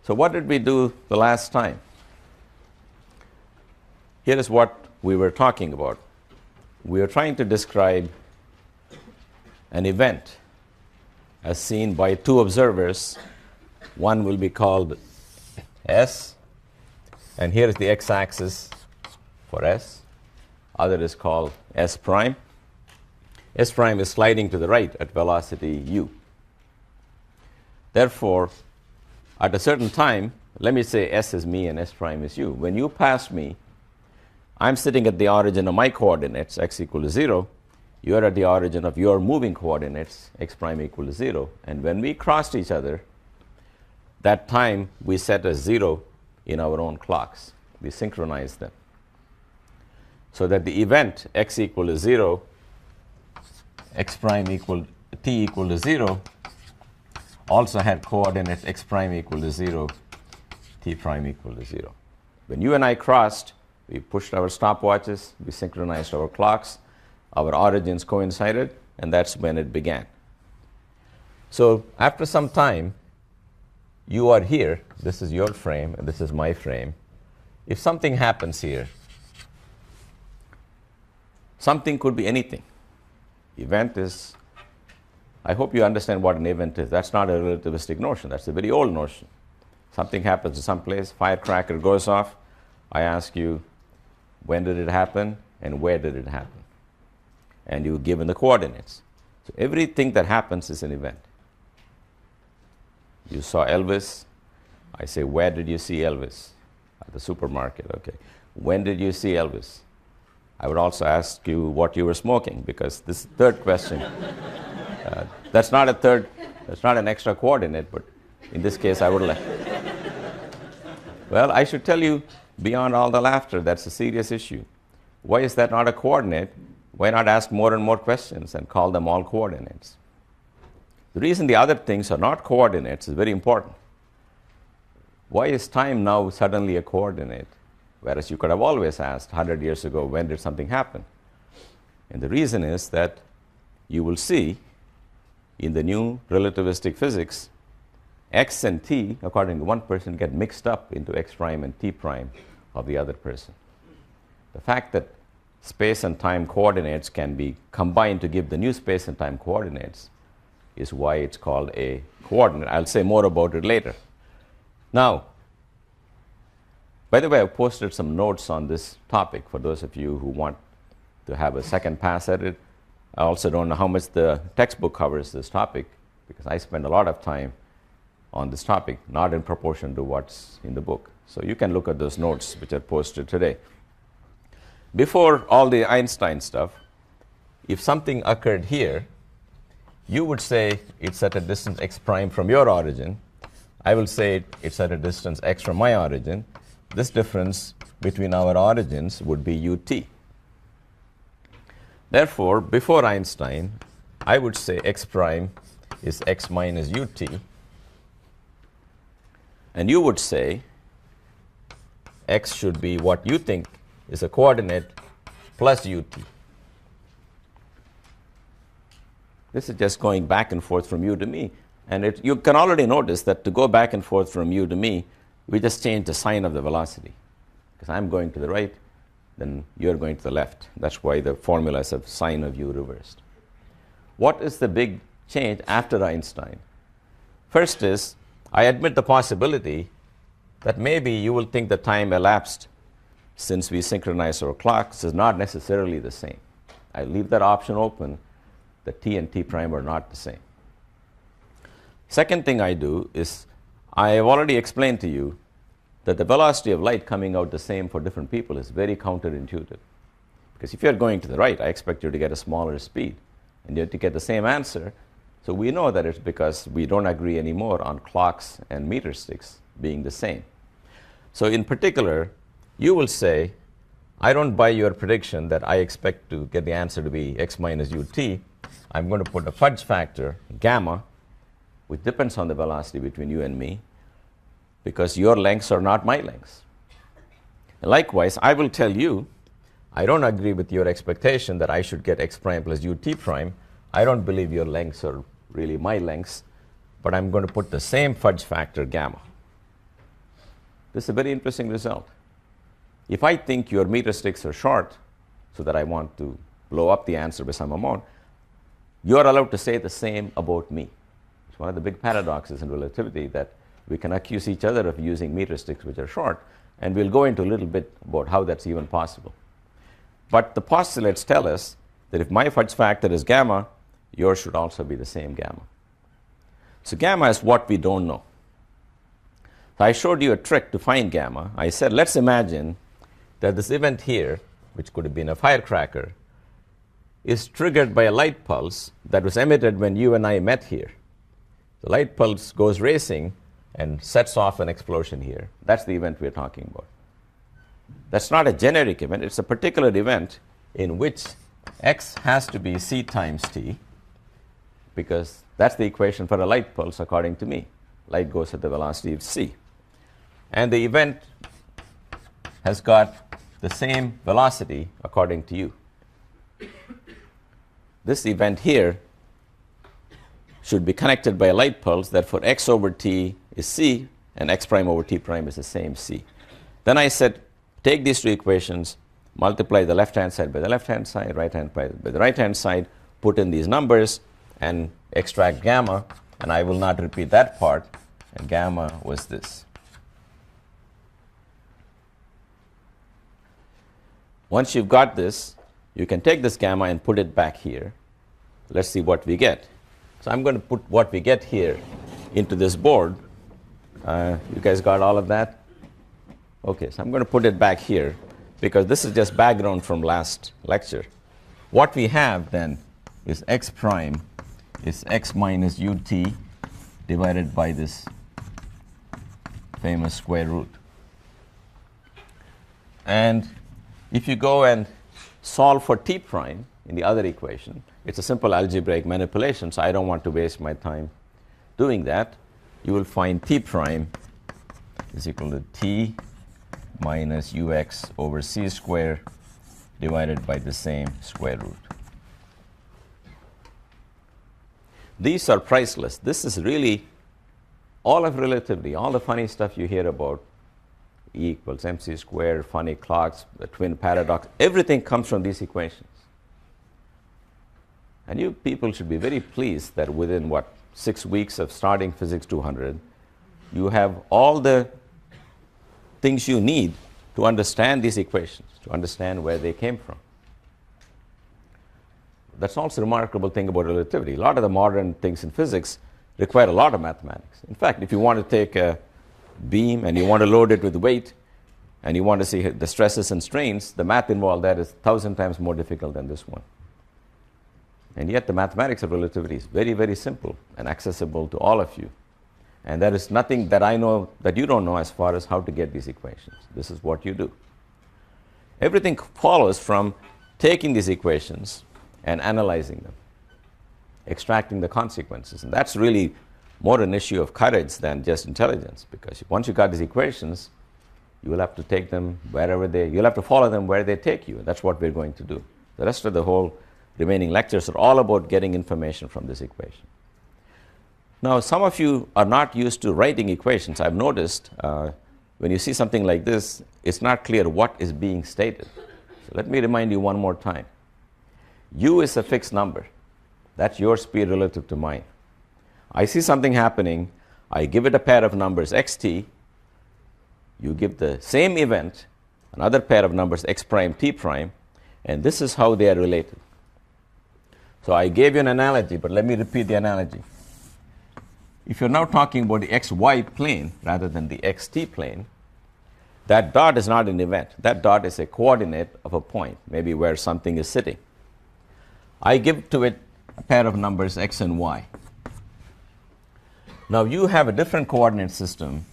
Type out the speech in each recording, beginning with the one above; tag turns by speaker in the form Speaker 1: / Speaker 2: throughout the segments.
Speaker 1: So what did we do the last time? Here is what we were talking about. We are trying to describe an event as seen by two observers. One will be called S, and here is the x-axis for S. Other is called S prime. S prime is sliding to the right at velocity u. Therefore, at a certain time, let me say S is me and S prime is you. When you pass me, I'm sitting at the origin of my coordinates, x equal to 0. You're at the origin of your moving coordinates, x prime equal to 0. And when we crossed each other, that time we set as 0 in our own clocks. We synchronize them. So that the event x equal to 0, x prime equal t equal to 0, also had coordinates x prime equal to 0, t prime equal to 0. When you and I crossed, we pushed our stopwatches, we synchronized our clocks, our origins coincided, and that's when it began. So after some time, you are here, this is your frame, and this is my frame. If something happens here, something could be anything. Event is, I hope you understand what an event is. That's not a relativistic notion. That's a very old notion. Something happens in some place, firecracker goes off. I ask you, when did it happen and where did it happen? And you're given the coordinates. So everything that happens is an event. You saw Elvis. I say, where did you see Elvis? At the supermarket. Okay. When did you see Elvis? I would also ask you what you were smoking, because this third question, that's not an extra coordinate, but in this case I would like. Well, I should tell you, beyond all the laughter, that's a serious issue. Why is that not a coordinate? Why not ask more and more questions and call them all coordinates? The reason the other things are not coordinates is very important. Why is time now suddenly a coordinate? Whereas you could have always asked 100 years ago, when did something happen? And the reason is that you will see in the new relativistic physics, x and t, according to one person, get mixed up into x prime and t prime of the other person. The fact that space and time coordinates can be combined to give the new space and time coordinates is why it's called a coordinate. I'll say more about it later. Now, by the way, I've posted some notes on this topic for those of you who want to have a second pass at it. I also don't know how much the textbook covers this topic, because I spend a lot of time on this topic, not in proportion to what's in the book. So you can look at those notes which are posted today. Before all the Einstein stuff, if something occurred here, you would say it's at a distance x prime from your origin. I will say it's at a distance x from my origin. This difference between our origins would be ut. Therefore, before Einstein, I would say x prime is x minus ut. And you would say x should be what you think is a coordinate plus ut. This is just going back and forth from you to me. And you can already notice that to go back and forth from you to me, we just change the sign of the velocity. Because I'm going to the right, then you're going to the left. That's why the formulas have sine of u reversed. What is the big change after Einstein? First is, I admit the possibility that maybe you will think the time elapsed since we synchronized our clocks is not necessarily the same. I leave that option open, that t and t prime are not the same. Second thing I do is, I have already explained to you that the velocity of light coming out the same for different people is very counterintuitive. Because if you're going to the right, I expect you to get a smaller speed, and you have to get the same answer. So we know that it's because we don't agree anymore on clocks and meter sticks being the same. So in particular, you will say, I don't buy your prediction that I expect to get the answer to be x minus ut. I'm going to put a fudge factor, gamma, which depends on the velocity between you and me, because your lengths are not my lengths. And likewise, I will tell you, I don't agree with your expectation that I should get x prime plus ut prime. I don't believe your lengths are really my lengths, but I'm going to put the same fudge factor, gamma. This is a very interesting result. If I think your meter sticks are short, so that I want to blow up the answer by some amount, you're allowed to say the same about me. It's one of the big paradoxes in relativity that we can accuse each other of using meter sticks which are short, and we'll go into a little bit about how that's even possible. But the postulates tell us that if my fudge factor is gamma, yours should also be the same gamma. So gamma is what we don't know. So I showed you a trick to find gamma. I said, let's imagine that this event here, which could have been a firecracker, is triggered by a light pulse that was emitted when you and I met here. The light pulse goes racing and sets off an explosion here. That's the event we're talking about. That's not a generic event. It's a particular event in which x has to be c times t, because that's the equation for a light pulse according to me. Light goes at the velocity of c. And the event has got the same velocity according to you. This event here should be connected by a light pulse, therefore x over t is c, and x prime over t prime is the same c. Then I said, take these two equations, multiply the left-hand side by the left-hand side, right-hand by the right-hand side, put in these numbers, and extract gamma, and I will not repeat that part, and gamma was this. Once you've got this, you can take this gamma and put it back here. Let's see what we get. So I'm going to put what we get here into this board. You guys got all of that? Okay, so I'm going to put it back here because this is just background from last lecture. What we have then is x prime is x minus ut divided by this famous square root. And if you go and solve for t prime in the other equation, it's a simple algebraic manipulation, so I don't want to waste my time doing that. You will find t prime is equal to t minus ux over c squared divided by the same square root. These are priceless. This is really all of relativity, all the funny stuff you hear about, E equals mc squared, funny clocks, the twin paradox, everything comes from these equations. And you people should be very pleased that within, 6 weeks of starting Physics 200, you have all the things you need to understand these equations, to understand where they came from. That's also a remarkable thing about relativity. A lot of the modern things in physics require a lot of mathematics. In fact, if you want to take a beam and you want to load it with weight and you want to see the stresses and strains, the math involved there is 1,000 times more difficult than this one. And yet the mathematics of relativity is very, very simple and accessible to all of you. And there is nothing that I know that you don't know as far as how to get these equations. This is what you do. Everything follows from taking these equations and analyzing them, extracting the consequences. And that's really more an issue of courage than just intelligence, because once you got these equations, you will have to take them wherever you'll have to follow them where they take you. That's what we're going to do. The rest of the whole remaining lectures are all about getting information from this equation. Now, some of you are not used to writing equations. I've noticed when you see something like this, it's not clear what is being stated. So let me remind you one more time. U is a fixed number. That's your speed relative to mine. I see something happening. I give it a pair of numbers, xt. You give the same event another pair of numbers, x prime, t prime, and this is how they are related. So I gave you an analogy, but let me repeat the analogy. If you're now talking about the xy plane rather than the xt plane, that dot is not an event. That dot is a coordinate of a point, maybe where something is sitting. I give to it a pair of numbers x and y. Now you have a different coordinate system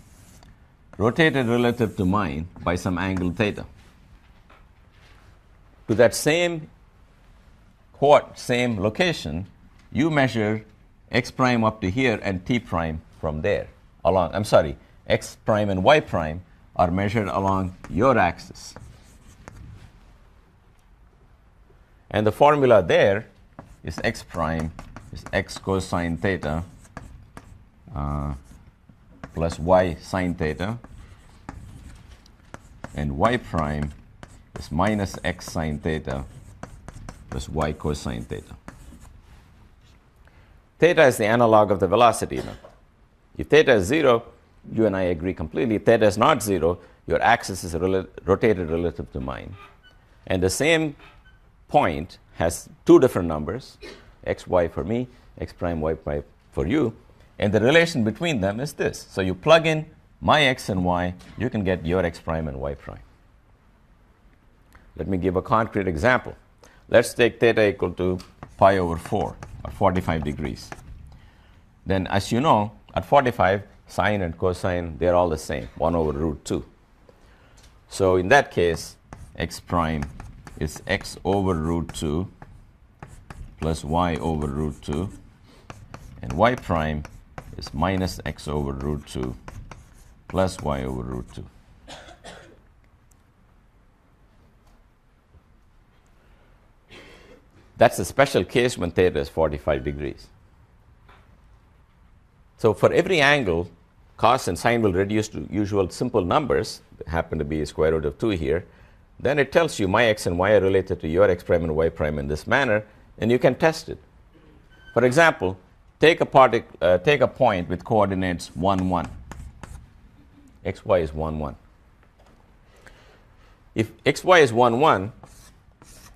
Speaker 1: rotated relative to mine by some angle theta. To that same location, you measure x prime up to here and t prime from there along. I'm sorry, x prime and y prime are measured along your axis. And the formula there is x prime is x cosine theta plus y sine theta and y prime is minus x sine theta plus y cosine theta. Theta is the analog of the velocity now. If theta is 0, you and I agree completely. If theta is not 0, your axis is rotated relative to mine. And the same point has two different numbers, x, y for me, x prime, y prime for you. And the relation between them is this. So you plug in my x and y, you can get your x prime and y prime. Let me give a concrete example. Let's take theta equal to pi over 4, or 45 degrees. Then, as you know, at 45, sine and cosine, they're all the same, 1 over root 2. So in that case, x prime is x over root 2 plus y over root 2, and y prime is minus x over root 2 plus y over root 2. That's a special case when theta is 45 degrees. So for every angle, cos and sine will reduce to usual simple numbers, that happen to be square root of 2 here. Then it tells you my x and y are related to your x prime and y prime in this manner, and you can test it. For example, take a point with coordinates 1, 1. xy is 1, 1. If xy is 1, 1,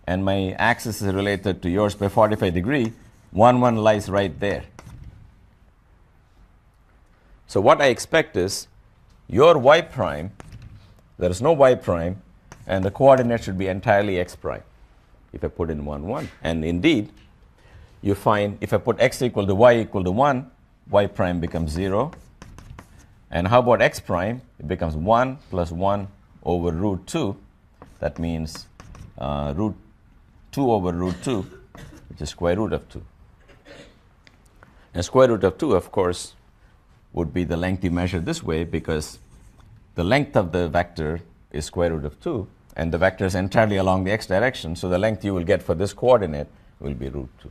Speaker 1: and my axis is related to yours by 45 degrees, 1, 1 lies right there. So what I expect is your y prime, there is no y prime, and the coordinate should be entirely x prime if I put in 1, 1. And indeed, you find if I put x equal to 1, y prime becomes 0. And how about x prime? It becomes 1 plus 1 over root 2. That means root 2 over root 2, which is square root of 2. And square root of 2, of course, would be the length you measure this way, because the length of the vector is square root of 2, and the vector is entirely along the x direction, so the length you will get for this coordinate will be root 2.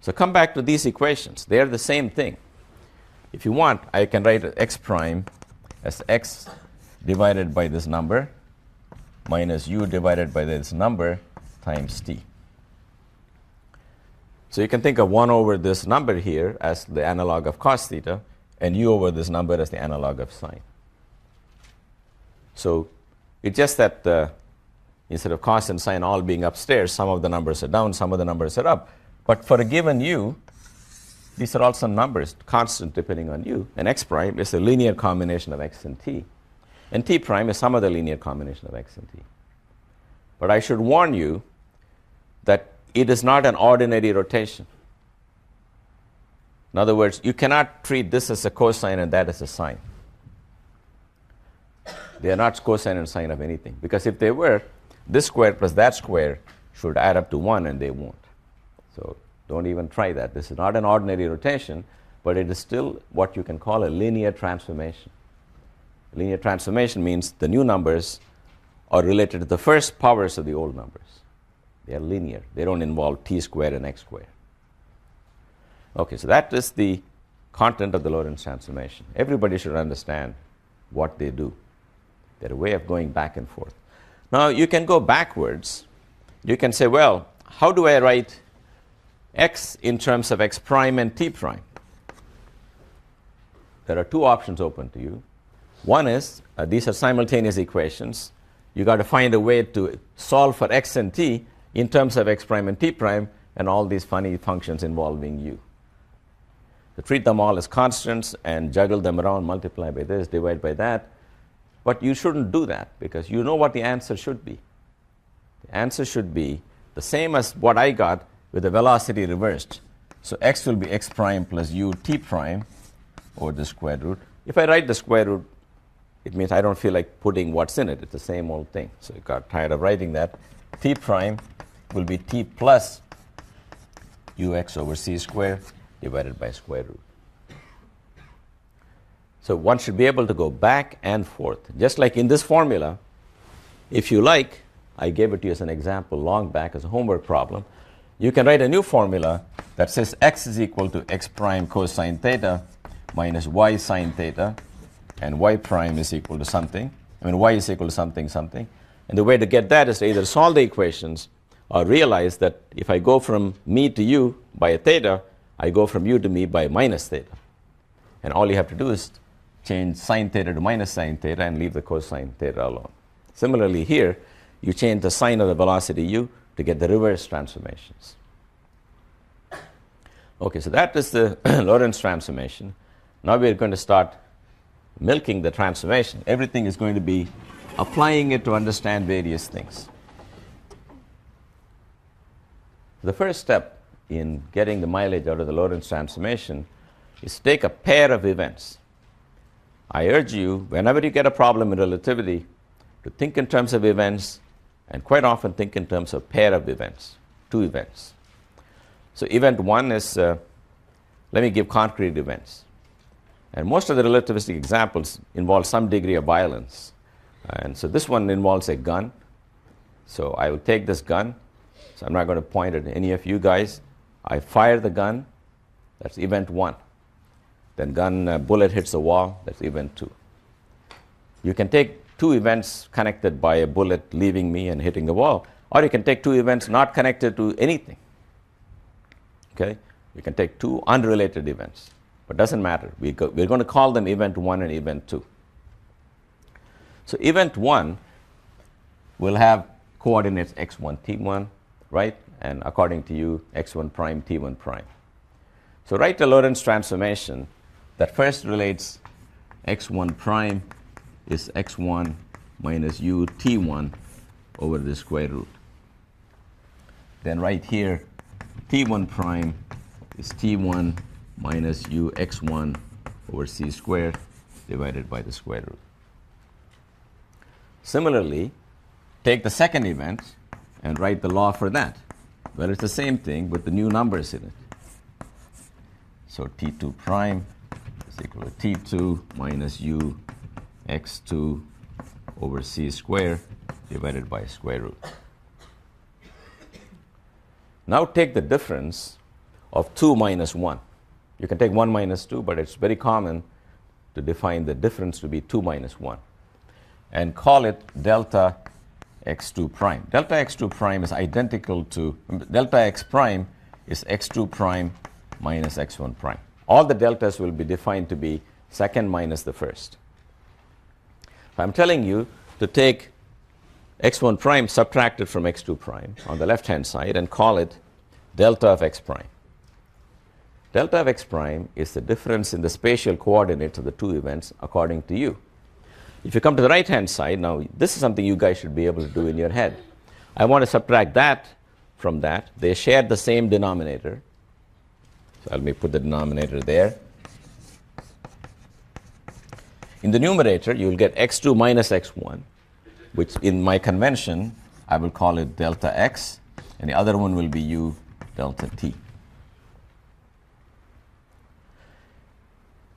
Speaker 1: So come back to these equations. They are the same thing. If you want, I can write x prime as x divided by this number minus u divided by this number times t. So you can think of 1 over this number here as the analog of cos theta, and u over this number as the analog of sine. So it's just that instead of cos and sine all being upstairs, some of the numbers are down, some of the numbers are up. But for a given u, these are all some numbers, constant depending on u. And x prime is a linear combination of x and t. And t prime is some other linear combination of x and t. But I should warn you that it is not an ordinary rotation. In other words, you cannot treat this as a cosine and that as a sine. They are not cosine and sine of anything. Because if they were, this square plus that square should add up to 1, and they won't. So don't even try that. This is not an ordinary rotation, but it is still what you can call a linear transformation. Linear transformation means the new numbers are related to the first powers of the old numbers. They are linear. They don't involve t squared and x squared. Okay, so that is the content of the Lorentz transformation. Everybody should understand what they do. They're a way of going back and forth. Now, you can go backwards. You can say, well, how do I write x in terms of x prime and t prime? There are two options open to you. One is, these are simultaneous equations. You got to find a way to solve for x and t in terms of x prime and t prime, and all these funny functions involving u. So treat them all as constants and juggle them around, multiply by this, divide by that. But you shouldn't do that, because you know what the answer should be. The answer should be the same as what I got with the velocity reversed. So x will be x prime plus u t prime over the square root. If I write the square root, it means I don't feel like putting what's in it. It's the same old thing. So I got tired of writing that. T prime will be t plus ux over c squared divided by square root. So one should be able to go back and forth. Just like in this formula, if you like, I gave it to you as an example long back as a homework problem. You can write a new formula that says x is equal to x prime cosine theta minus y sine theta, and y prime is equal to something. I mean, y is equal to something, something. And the way to get that is to either solve the equations or realize that if I go from me to you by a theta, I go from you to me by minus theta. And all you have to do is change sine theta to minus sine theta and leave the cosine theta alone. Similarly here, you change the sign of the velocity u to get the reverse transformations. Okay, so that is the Lorentz transformation. Now we're going to start milking the transformation. Everything is going to be applying it to understand various things. The first step in getting the mileage out of the Lorentz transformation is to take a pair of events. I urge you, whenever you get a problem in relativity, to think in terms of events, and quite often think in terms of pair of events, two events. So event one is, let me give concrete events. And most of the relativistic examples involve some degree of violence. And so this one involves a gun. So I will take this gun. So I'm not going to point at any of you guys. I fire the gun. That's event one. Then bullet hits the wall. That's event two. You can take two events connected by a bullet leaving me and hitting the wall. Or you can take two events not connected to anything. Okay? You can take two unrelated events. But it doesn't matter. We're going to call them event one and event two. So event one will have coordinates x1, t1, right? And according to you, x1 prime, t1 prime. So write a Lorentz transformation that first relates x1 prime is x1 minus u t1 over the square root. Then right here, t1 prime is t1 minus u x1 over c squared divided by the square root. Similarly, take the second event and write the law for that. Well, it's the same thing with the new numbers in it. So t2 prime is equal to t2 minus u x2 over c squared divided by square root. Now take the difference of 2 minus 1. You can take 1 minus 2, but it's very common to define the difference to be 2 minus 1. And call it delta x2 prime. Delta x2 prime is identical to, delta x prime is x2 prime minus x1 prime. All the deltas will be defined to be second minus the first. I'm telling you to take x1 prime subtracted from x2 prime on the left-hand side and call it delta of x prime. Delta of x prime is the difference in the spatial coordinates of the two events according to you. If you come to the right-hand side, now this is something you guys should be able to do in your head. I want to subtract that from that. They share the same denominator. So let me put the denominator there. In the numerator, you will get x2 minus x1, which in my convention, I will call it delta x, and the other one will be u delta t.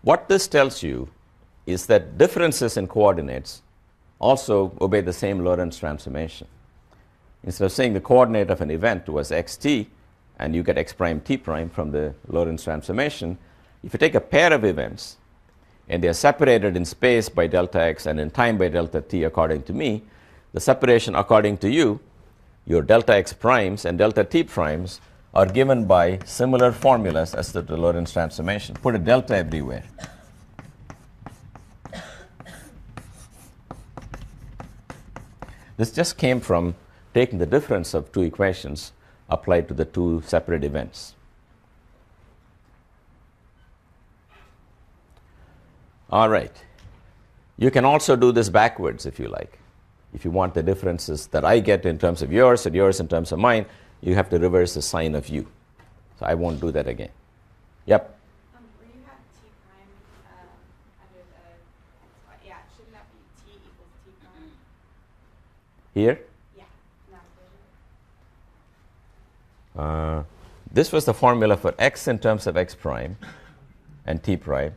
Speaker 1: What this tells you is that differences in coordinates also obey the same Lorentz transformation. Instead of saying the coordinate of an event was xt, and you get x prime t prime from the Lorentz transformation, if you take a pair of events, and they are separated in space by delta x and in time by delta t according to me, the separation according to you, your delta x primes and delta t primes, are given by similar formulas as the Lorentz transformation. Put a delta everywhere. This just came from taking the difference of two equations applied to the two separate events. All right. You can also do this backwards if you like. If you want the differences that I get in terms of yours and yours in terms of mine, you have to reverse the sign of u. So I won't do that again. Yep.
Speaker 2: Where you have t prime under the, yeah, shouldn't that be t equals t prime?
Speaker 1: Here?
Speaker 2: Yeah, not
Speaker 1: This was the formula for x in terms of x prime and t prime,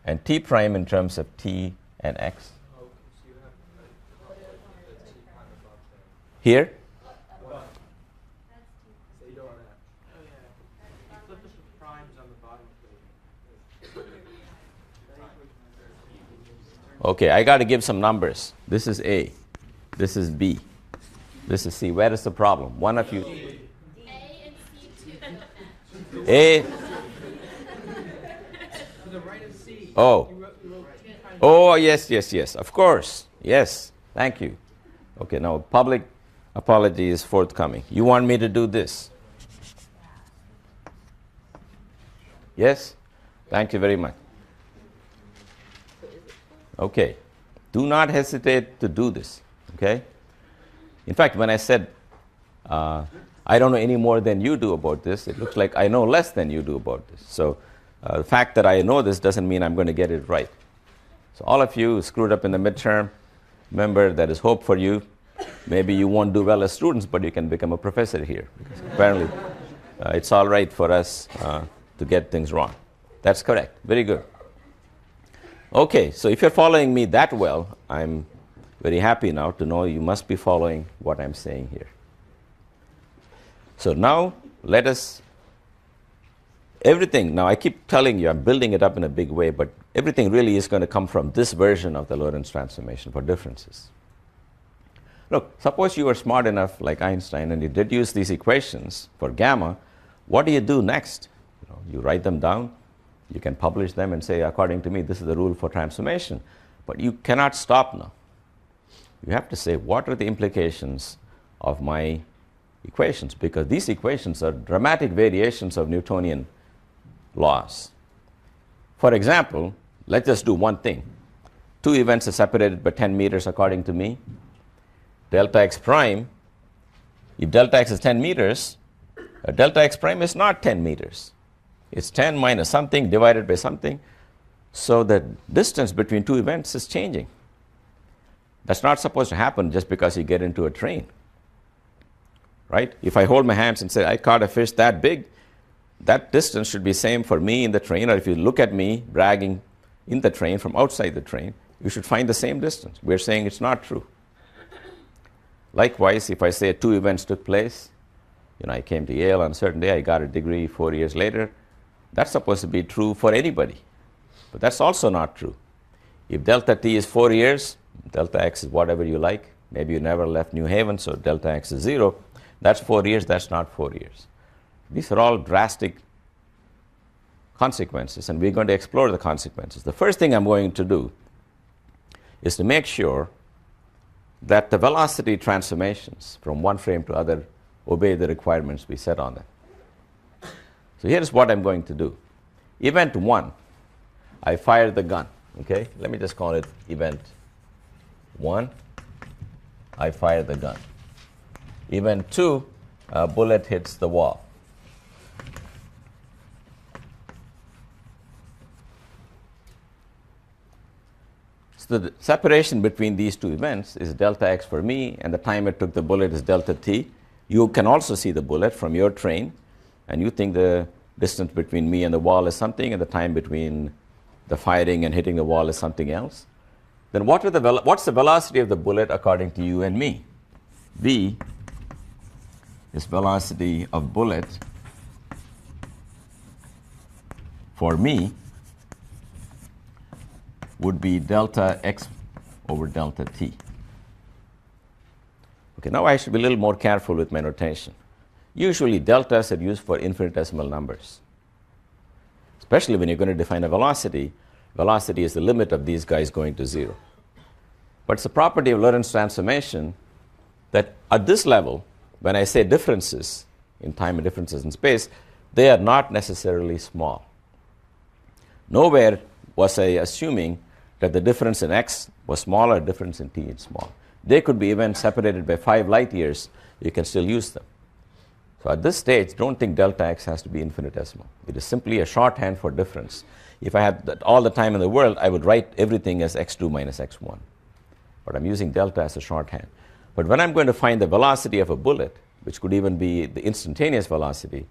Speaker 1: and t prime in terms of t and x. Here? Okay, I got to give some numbers. This is A. This is B. This is C. Where is the problem? One of you.
Speaker 2: A and C2.
Speaker 1: A.
Speaker 3: To the right of C.
Speaker 1: Oh.
Speaker 3: You wrote 2 times.
Speaker 1: Oh, yes. Of course. Yes. Thank you. Okay, now public apology is forthcoming. You want me to do this? Yes? Thank you very much. Okay. Do not hesitate to do this. Okay? In fact, when I said, I don't know any more than you do about this, it looks like I know less than you do about this. So the fact that I know this doesn't mean I'm going to get it right. So all of you screwed up in the midterm, remember there is hope for you. Maybe you won't do well as students, but you can become a professor here. Because apparently, it's all right for us to get things wrong. That's correct. Very good. Okay, so if you're following me that well, I'm very happy now to know you must be following what I'm saying here. So now, let us, everything, now I keep telling you, I'm building it up in a big way, but everything really is going to come from this version of the Lorentz transformation for differences. Look, suppose you were smart enough, like Einstein, and you did use these equations for gamma. What do you do next? You write them down. You can publish them and say, according to me, this is the rule for transformation. But you cannot stop now. You have to say, what are the implications of my equations? Because these equations are dramatic variations of Newtonian laws. For example, let's just do one thing. 2 events are separated by 10 meters according to me. Delta x prime, if delta x is 10 meters, delta x prime is not 10 meters. It's 10 minus something divided by something. So the distance between 2 events is changing. That's not supposed to happen just because you get into a train. Right? If I hold my hands and say, I caught a fish that big, that distance should be same for me in the train, or if you look at me bragging in the train from outside the train, you should find the same distance. We're saying it's not true. Likewise, if I say 2 events took place, I came to Yale on a certain day, I got a degree 4 years later, that's supposed to be true for anybody. But that's also not true. If delta t is 4 years, delta x is whatever you like. Maybe you never left New Haven, so delta x is 0. That's 4 years, that's not 4 years. These are all drastic consequences, and we're going to explore the consequences. The first thing I'm going to do is to make sure that the velocity transformations from one frame to other obey the requirements we set on them. So here's what I'm going to do. Event 1, I fire the gun. Okay, let me just call it event 1, I fire the gun. Event 2, a bullet hits the wall. So the separation between these 2 events is delta x for me, and the time it took the bullet is delta t. You can also see the bullet from your train, and you think the distance between me and the wall is something, and the time between the firing and hitting the wall is something else. Then what's the velocity of the bullet according to you and me? V is velocity of bullet for me would be delta x over delta t. Okay, now I should be a little more careful with my notation. Usually deltas are used for infinitesimal numbers. Especially when you're going to define a velocity, velocity is the limit of these guys going to 0. But it's a property of Lorentz transformation that at this level, when I say differences in time and differences in space, they are not necessarily small. Nowhere was I assuming that the difference in x was small or difference in t is small. They could be even separated by 5 light years. You can still use them. So at this stage, don't think delta x has to be infinitesimal. It is simply a shorthand for difference. If I had all the time in the world, I would write everything as x2 minus x1. But I'm using delta as a shorthand. But when I'm going to find the velocity of a bullet, which could even be the instantaneous velocity,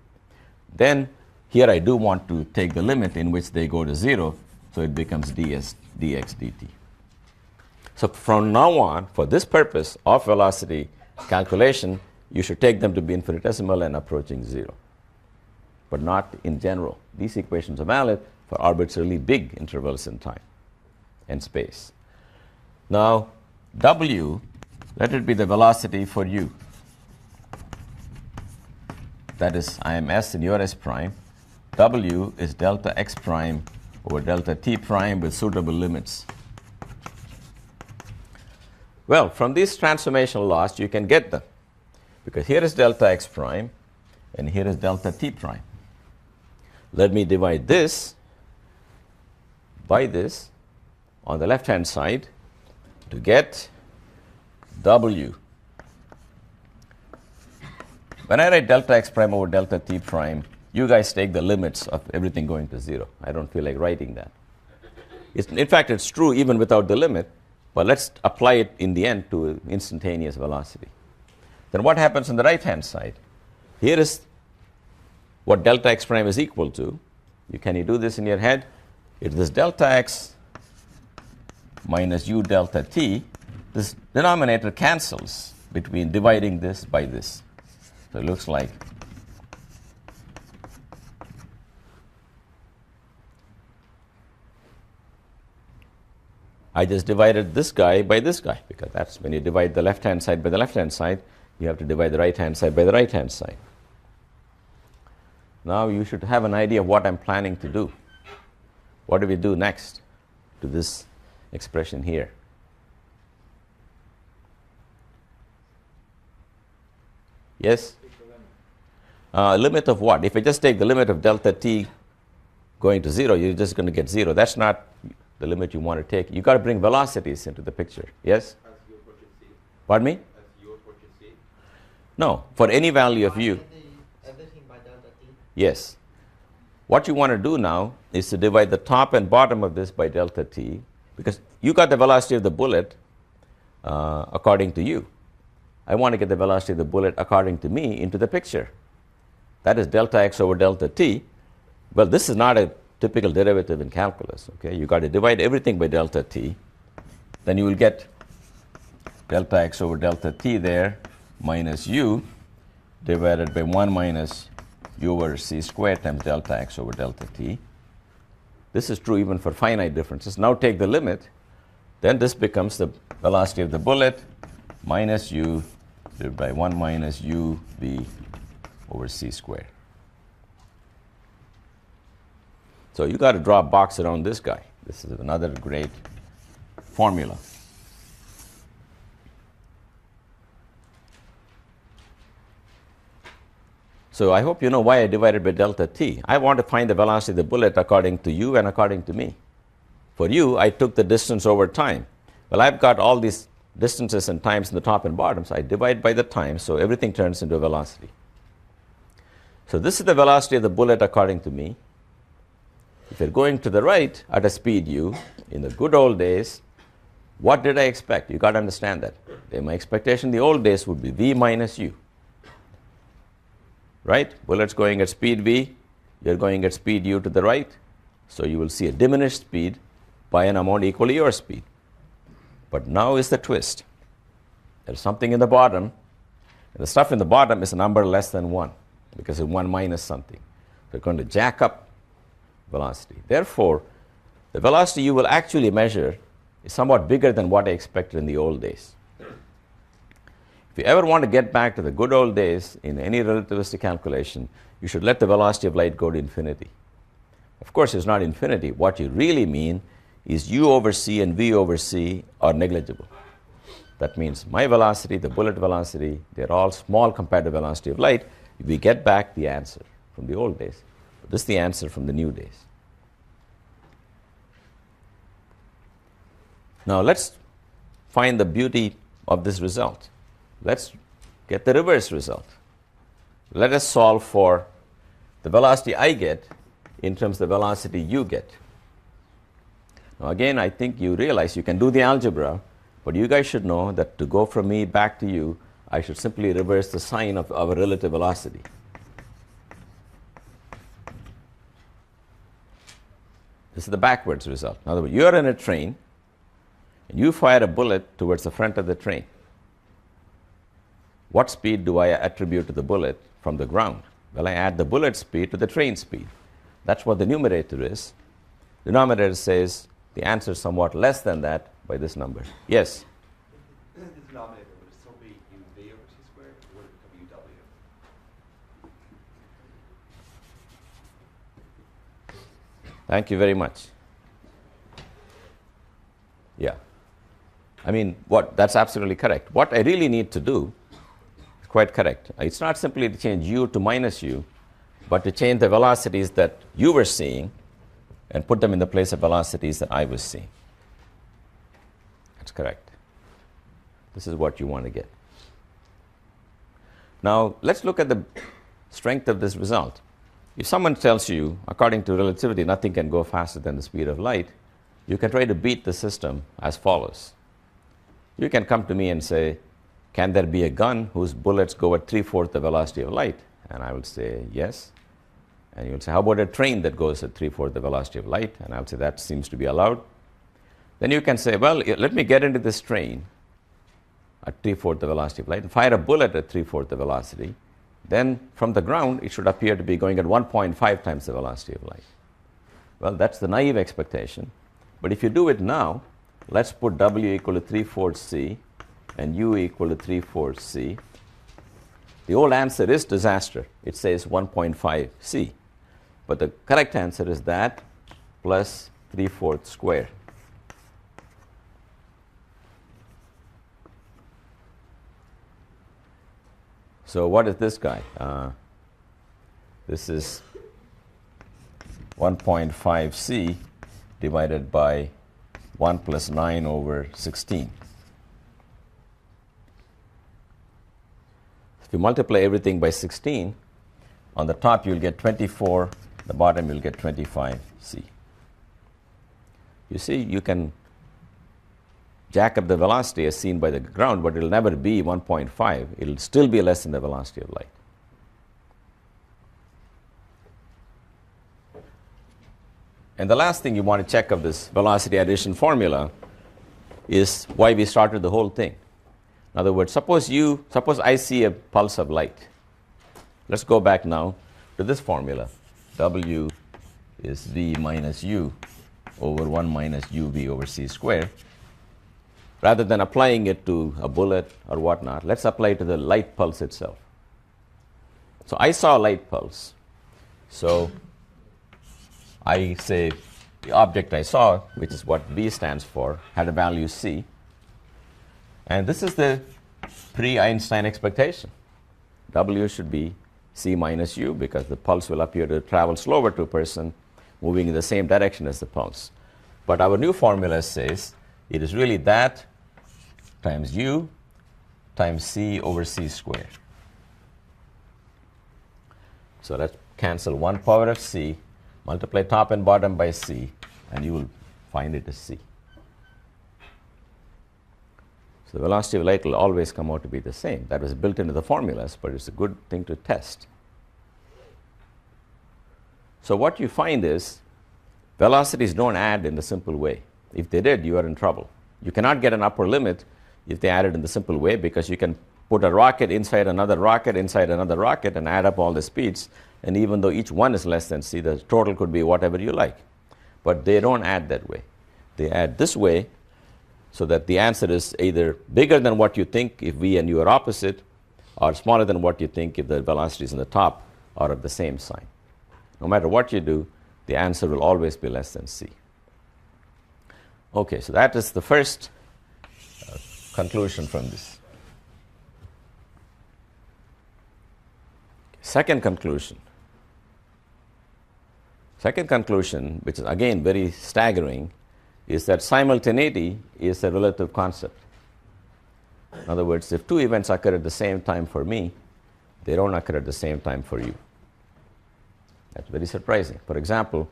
Speaker 1: then here I do want to take the limit in which they go to 0, so it becomes dx dt. So from now on, for this purpose of velocity calculation, you should take them to be infinitesimal and approaching 0. But not in general. These equations are valid for arbitrarily big intervals in time and space. Now, W, let it be the velocity for you. That is, I am S and you are S prime. W is delta x prime over delta t prime with suitable limits. Well, from these transformational laws, you can get them. Because here is delta x prime, and here is delta t prime. Let me divide this by this on the left-hand side to get W. When I write delta x prime over delta t prime, you guys take the limits of everything going to 0. I don't feel like writing that. In fact, it's true even without the limit, but let's apply it in the end to instantaneous velocity. Then what happens on the right-hand side? Here is what delta x prime is equal to. Can you do this in your head? It is delta x minus u delta t. This denominator cancels between dividing this by this. So it looks like I just divided this guy by this guy, because that's when you divide the left-hand side by the left-hand side, you have to divide the right-hand side by the right-hand side. Now you should have an idea of what I'm planning to do. What do we do next to this expression here? Yes? Limit of what? If I just take the limit of delta t going to 0, you're just going to get 0. That's not the limit you want to take. You've got to bring velocities into the picture. Yes?
Speaker 4: As u approaches c.
Speaker 1: Pardon me?
Speaker 4: As u approaches c.
Speaker 1: No. For any value of u.
Speaker 3: Everything by delta t.
Speaker 1: Yes. What you want to do now is to divide the top and bottom of this by delta t, because you got the velocity of the bullet according to you. I want to get the velocity of the bullet according to me into the picture. That is delta x over delta t. Well, this is not a typical derivative in calculus. Okay, you got to divide everything by delta t. Then you will get delta x over delta t there minus u divided by 1 minus u over c squared times delta x over delta t. This is true even for finite differences. Now take the limit. Then this becomes the velocity of the bullet minus u divided by 1 minus u v over c squared. So you got to draw a box around this guy. This is another great formula. So I hope you know why I divided by delta t. I want to find the velocity of the bullet according to you and according to me. For you, I took the distance over time. Well, I've got all these distances and times in the top and bottom, so I divide by the time, so everything turns into a velocity. So this is the velocity of the bullet according to me. If you're going to the right at a speed u, in the good old days, what did I expect? You got to understand that. My expectation in the old days would be v minus u. Right? Bullets going at speed v, you're going at speed u to the right, so you will see a diminished speed by an amount equal to your speed. But now is the twist. There's something in the bottom, and the stuff in the bottom is a number less than 1, because it's 1 minus something. We're going to jack up velocity. Therefore, the velocity you will actually measure is somewhat bigger than what I expected in the old days. If you ever want to get back to the good old days in any relativistic calculation, you should let the velocity of light go to infinity. Of course, it's not infinity. What you really mean is u over c and v over c are negligible. That means my velocity, the bullet velocity, they're all small compared to the velocity of light. We get back the answer from the old days. This is the answer from the new days. Now let's find the beauty of this result. Let's get the reverse result. Let us solve for the velocity I get in terms of the velocity you get. Now again, I think you realize you can do the algebra, but you guys should know that to go from me back to you, I should simply reverse the sign of our relative velocity. This is the backwards result. In other words, you're in a train, and you fire a bullet towards the front of the train. What speed do I attribute to the bullet from the ground? Well, I add the bullet speed to the train speed. That's what the numerator is. The denominator says the answer is somewhat less than that, by this number. Yes?
Speaker 4: The denominator, would it still be uv over c squared, or would it become uw?
Speaker 1: Thank you very much. Yeah. I mean, that's absolutely correct. What I really need to do is quite correct. It's not simply to change u to minus u, but to change the velocities that you were seeing and put them in the place of velocities that I was seeing. That's correct. This is what you want to get. Now, let's look at the strength of this result. If someone tells you, according to relativity, nothing can go faster than the speed of light, you can try to beat the system as follows. You can come to me and say, can there be a gun whose bullets go at 3/4 the velocity of light? And I will say, yes. And you'll say, how about a train that goes at 3/4 the velocity of light? And I'll say, that seems to be allowed. Then you can say, well, let me get into this train at 3/4 the velocity of light and fire a bullet at 3/4 the velocity. Then from the ground, it should appear to be going at 1.5 times the velocity of light. Well, that's the naive expectation. But if you do it now, let's put w equal to 3/4 c and u equal to 3/4 c. The old answer is disaster. It says 1.5 c. But the correct answer is that plus 3/4 squared. So what is this guy? This is 1.5 c divided by 1 plus 9 over 16. If you multiply everything by 16, on the top you'll get 24, the bottom you'll get 25c. You see, you can jack up the velocity as seen by the ground, but it'll never be 1.5. It'll still be less than the velocity of light. And the last thing you want to check of this velocity addition formula is why we started the whole thing. In other words, suppose I see a pulse of light. Let's go back now to this formula. W is v minus u over 1 minus uv over c squared. Rather than applying it to a bullet or whatnot, let's apply it to the light pulse itself. So I saw a light pulse. So I say the object I saw, which is what V stands for, had a value c. And this is the pre-Einstein expectation. W should be c minus u because the pulse will appear to travel slower to a person moving in the same direction as the pulse. But our new formula says it is really that times u times c over c squared. So let's cancel 1 power of c, multiply top and bottom by c, and you will find it as c. So the velocity of light will always come out to be the same. That was built into the formulas, but it's a good thing to test. So what you find is velocities don't add in the simple way. If they did, you are in trouble. You cannot get an upper limit if they added in the simple way, because you can put a rocket inside another rocket and add up all the speeds, and even though each one is less than c, the total could be whatever you like. But they don't add that way. They add this way so that the answer is either bigger than what you think if v and u are opposite, or smaller than what you think if the velocities in the top are of the same sign. No matter what you do, the answer will always be less than c. Okay, so that is the first conclusion from this. Second conclusion, which is again very staggering, is that simultaneity is a relative concept. In other words, if two events occur at the same time for me, they don't occur at the same time for you. That's very surprising. For example,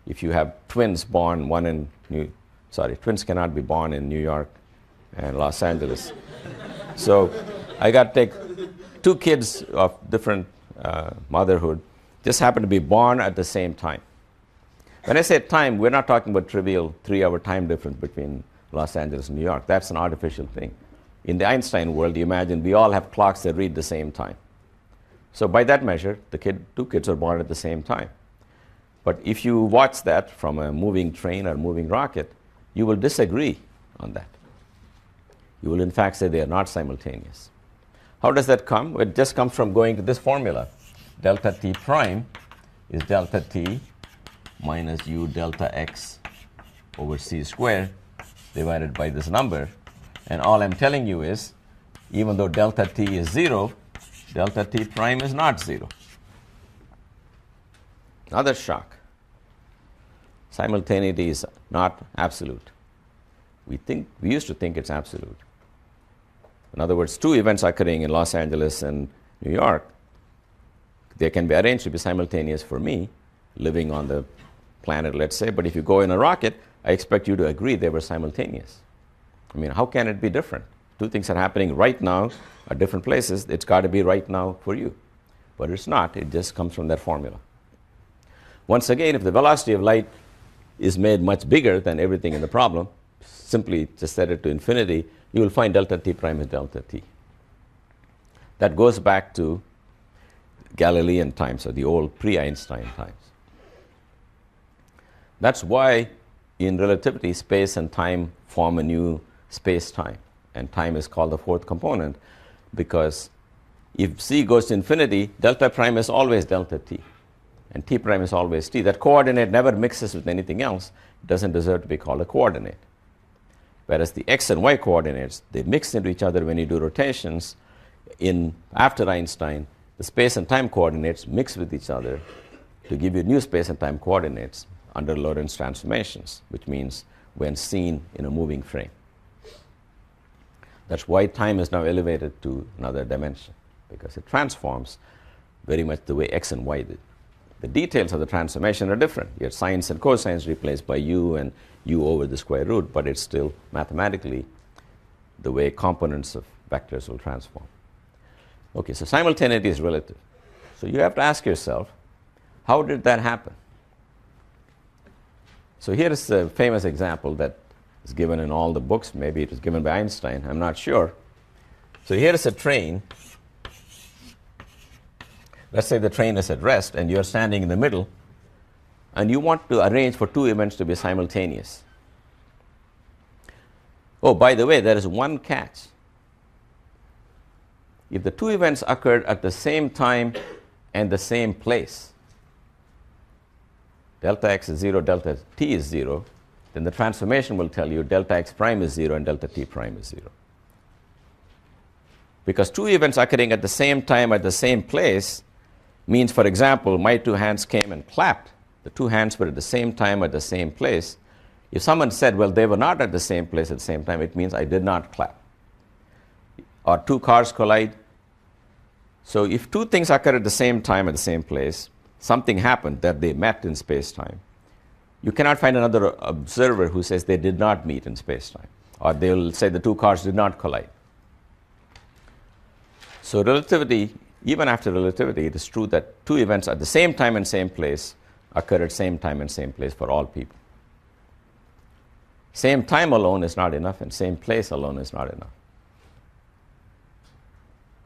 Speaker 1: if you have twins born, twins cannot be born in New York and Los Angeles. So I got to take two kids of different motherhood, just happen to be born at the same time. When I say time, we're not talking about trivial 3-hour time difference between Los Angeles and New York. That's an artificial thing. In the Einstein world, you imagine we all have clocks that read the same time. So by that measure, two kids are born at the same time. But if you watch that from a moving train or moving rocket, you will disagree on that. You will in fact say they are not simultaneous. How does that come? Well, it just comes from going to this formula. Delta t prime is delta t minus u delta x over c squared divided by this number. And all I'm telling you is, even though delta t is 0, delta t prime is not 0. Another shock. Simultaneity is not absolute. We used to think it's absolute. In other words, two events occurring in Los Angeles and New York, they can be arranged to be simultaneous for me, living on the planet, let's say, but if you go in a rocket, I expect you to agree they were simultaneous. I mean, how can it be different? Two things are happening right now at different places. It's got to be right now for you. But it's not. It just comes from that formula. Once again, if the velocity of light is made much bigger than everything in the problem, simply just set it to infinity, you will find delta t prime is delta t. That goes back to Galilean times, or the old pre-Einstein times. That's why in relativity, space and time form a new space-time, and time is called the fourth component, because if c goes to infinity, delta prime is always delta t, and t prime is always t. That coordinate never mixes with anything else. It doesn't deserve to be called a coordinate. Whereas the x and y coordinates, they mix into each other when you do rotations. After Einstein, the space and time coordinates mix with each other to give you new space and time coordinates under Lorentz transformations, which means when seen in a moving frame. That's why time is now elevated to another dimension, because it transforms very much the way x and y did. The details of the transformation are different. You have sines and cosines replaced by u and u over the square root, but it's still mathematically the way components of vectors will transform. Okay, so simultaneity is relative. So you have to ask yourself, how did that happen? So here is a famous example that is given in all the books. Maybe it was given by Einstein, I'm not sure. So here is a train. Let's say the train is at rest and you're standing in the middle, and you want to arrange for two events to be simultaneous. Oh, by the way, there is one catch. If the two events occurred at the same time and the same place, delta x is 0, delta t is 0, then the transformation will tell you delta x prime is 0 and delta t prime is 0. Because two events occurring at the same time at the same place means, for example, my two hands came and clapped. The two hands were at the same time at the same place. If someone said, well, they were not at the same place at the same time, it means I did not clap. Or two cars collide. So if two things occur at the same time at the same place, something happened that they met in space-time. You cannot find another observer who says they did not meet in space-time, or they will say the two cars did not collide. So relativity, even after relativity, it is true that two events at the same time and same place occur at same time and same place for all people. Same time alone is not enough, and same place alone is not enough.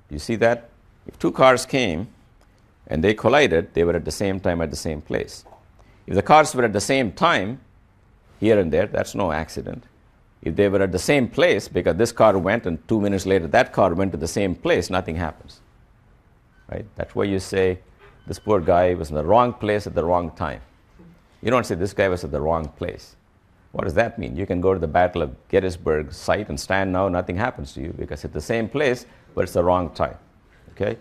Speaker 1: You see that? If two cars came and they collided, they were at the same time at the same place. If the cars were at the same time, here and there, that's no accident. If they were at the same place, because this car went and 2 minutes later that car went to the same place, nothing happens. Right? That's why you say this poor guy was in the wrong place at the wrong time. You don't say this guy was at the wrong place. What does that mean? You can go to the Battle of Gettysburg site and stand now, nothing happens to you because it's the same place, but it's the wrong time. Okay?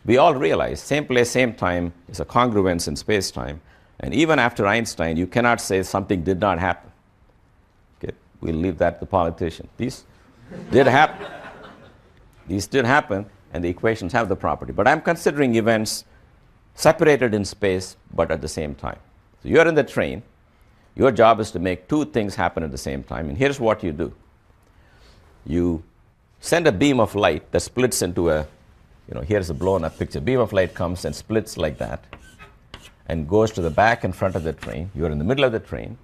Speaker 1: We all realize same place, same time is a congruence in space-time. And even after Einstein, you cannot say something did not happen. Okay? We'll leave that to the politician. These did happen. These did happen, and the equations have the property. But I'm considering events separated in space, but at the same time. So you're in the train. Your job is to make two things happen at the same time. And here's what you do. You send a beam of light that splits into a, here's a blown up picture. Beam of light comes and splits like that and goes to the back and front of the train. You're in the middle of the train,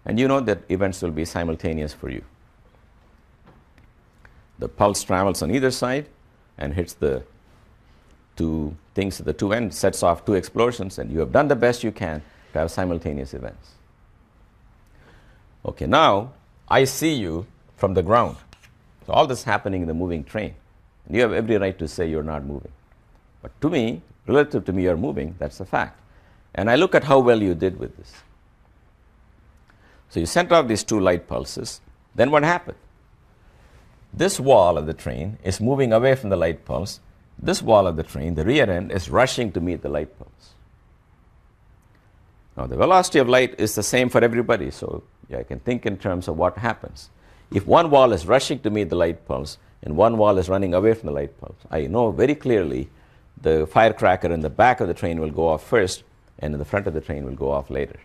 Speaker 1: and you know that events will be simultaneous for you. The pulse travels on either side and hits the two things at the two ends, sets off two explosions, and you have done the best you can to have simultaneous events. Okay, now I see you from the ground. So all this is happening in the moving train. And you have every right to say you're not moving. But to me, relative to me, you're moving. That's a fact. And I look at how well you did with this. So you sent off these two light pulses. Then what happened? This wall of the train is moving away from the light pulse. This wall of the train, the rear end, is rushing to meet the light pulse. Now, the velocity of light is the same for everybody, so I can think in terms of what happens. If one wall is rushing to meet the light pulse and one wall is running away from the light pulse, I know very clearly the firecracker in the back of the train will go off first and in the front of the train will go off later.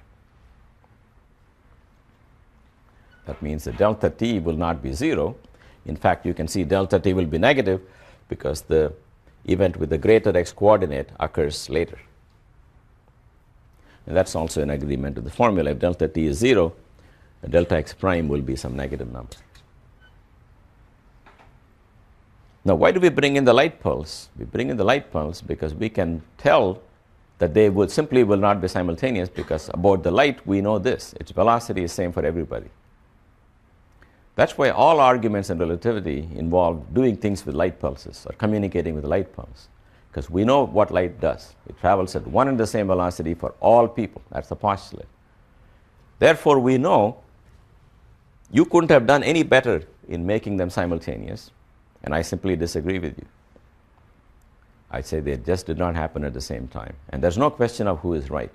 Speaker 1: That means the delta t will not be 0. In fact, you can see delta t will be negative because the event with the greater x coordinate occurs later. And that's also an agreement with the formula. If delta t is 0, delta x prime will be some negative number. Now, why do we bring in the light pulse? We bring in the light pulse because we can tell that they will not be simultaneous, because about the light we know this. Its velocity is same for everybody. That's why all arguments in relativity involve doing things with light pulses or communicating with light pulse, because we know what light does. It travels at one and the same velocity for all people. That's the postulate. Therefore, we know you couldn't have done any better in making them simultaneous, and I simply disagree with you. I say they just did not happen at the same time, and there's no question of who is right.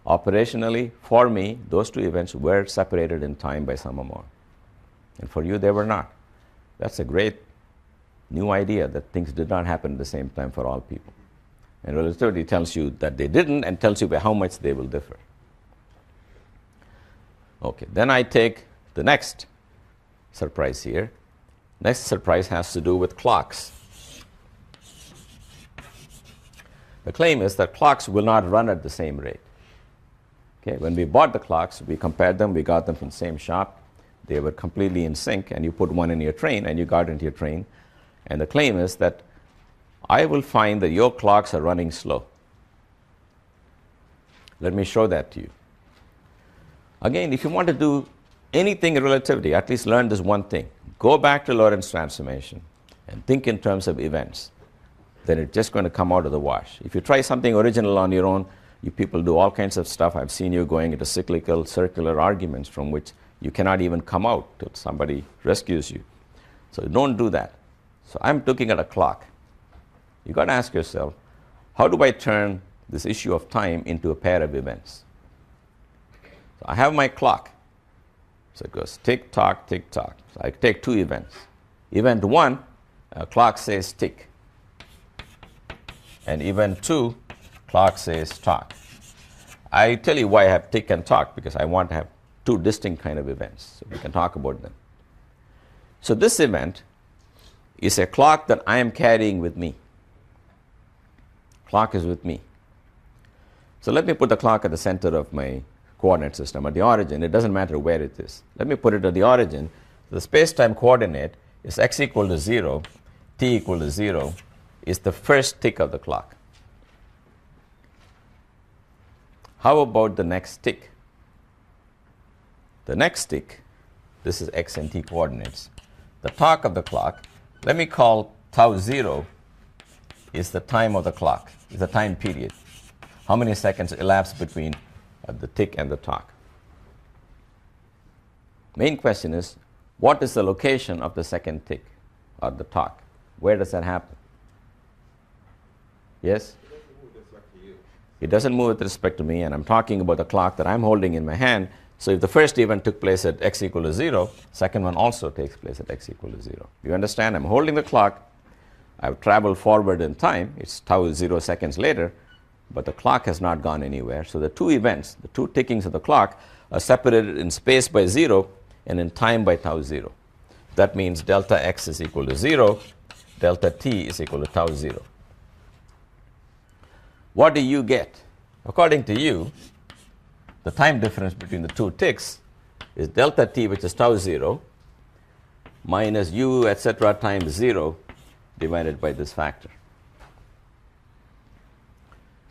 Speaker 1: Operationally, for me, those two events were separated in time by some amount. And for you, they were not. That's a great new idea that things did not happen at the same time for all people. And relativity tells you that they didn't and tells you by how much they will differ. Okay, then I take the next surprise here. Next surprise has to do with clocks. The claim is that clocks will not run at the same rate. Okay, when we bought the clocks, we compared them, we got them from the same shop. They were completely in sync, and you put one in your train, and you got into your train. And the claim is that I will find that your clocks are running slow. Let me show that to you. Again, if you want to do anything in relativity, at least learn this one thing. Go back to Lorentz transformation and think in terms of events. Then it's just going to come out of the wash. If you try something original on your own, you people do all kinds of stuff. I've seen you going into cyclical, circular arguments from which you cannot even come out till somebody rescues you. So don't do that. So I'm looking at a clock. You've got to ask yourself, how do I turn this issue of time into a pair of events? So I have my clock. So it goes tick, tock, tick, tock. So I take two events. Event 1, clock says tick. And event 2, clock says tock. I tell you why I have tick and tock, because I want to have two distinct kind of events. So we can talk about them. So this event is a clock that I am carrying with me. Clock is with me. So let me put the clock at the center of my coordinate system, at the origin. It doesn't matter where it is. Let me put it at the origin. The space-time coordinate is x equal to 0, t equal to 0, is the first tick of the clock. How about the next tick? The next tick, this is x and t coordinates. The tock of the clock, let me call tau 0 is the time of the clock, is the time period. How many seconds elapse between the tick and the tock? Main question is, what is the location of the second tick or the tock? Where does that happen? Yes? It doesn't move with respect to me, and I'm talking about the clock that I'm holding in my hand. So if the first event took place at x equal to 0, second one also takes place at x equal to 0. You understand? I'm holding the clock. I've traveled forward in time. It's tau 0 seconds later, but the clock has not gone anywhere. So the two events, the two tickings of the clock, are separated in space by 0 and in time by tau 0. That means delta x is equal to 0, delta t is equal to tau 0. What do you get? According to you, the time difference between the two ticks is delta t, which is tau 0, minus u, etc., times 0 divided by this factor.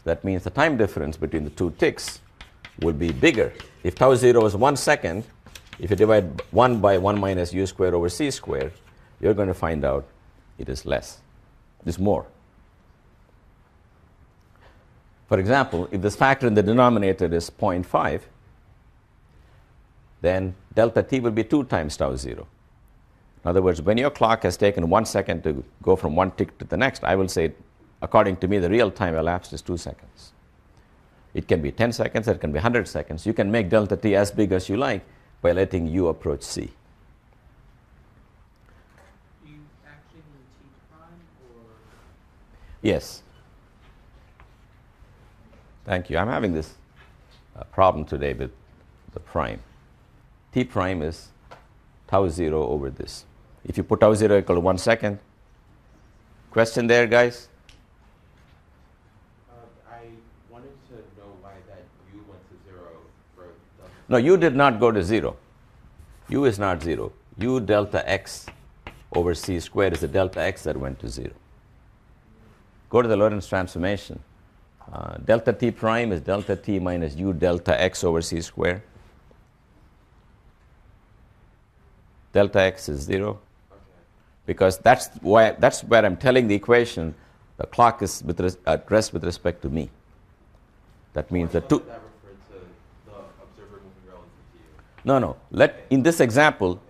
Speaker 1: That means the time difference between the two ticks will be bigger. If tau 0 is 1 second, If you divide 1 by 1 minus u squared over c squared, you're going to find out it is less. It's more. For example, if this factor in the denominator is 0.5, then delta t will be 2 times tau 0. In other words, when your clock has taken 1 second to go from one tick to the next, I will say, according to me, the real time elapsed is 2 seconds. It can be 10 seconds, it can be 100 seconds. You can make delta t as big as you like by letting u approach c.
Speaker 5: Do you actually mean t prime or?
Speaker 1: Yes. Thank you. I'm having this problem today with the prime. T prime is tau 0 over this. If you put tau 0 equal to 1 second, question there, guys?
Speaker 4: I wanted to know why that u went to 0 for delta.
Speaker 1: No, u did not go to 0. U is not 0. U delta x over c squared is the delta x that went to 0. Go to the Lorentz transformation. Delta t prime is delta t minus u delta x over c squared. Delta x is 0.
Speaker 4: Okay.
Speaker 1: Because that's where I'm telling the equation the clock is at rest with respect to me. That means the two.
Speaker 4: That referred to the observer moving relative to you.
Speaker 1: No. In this example,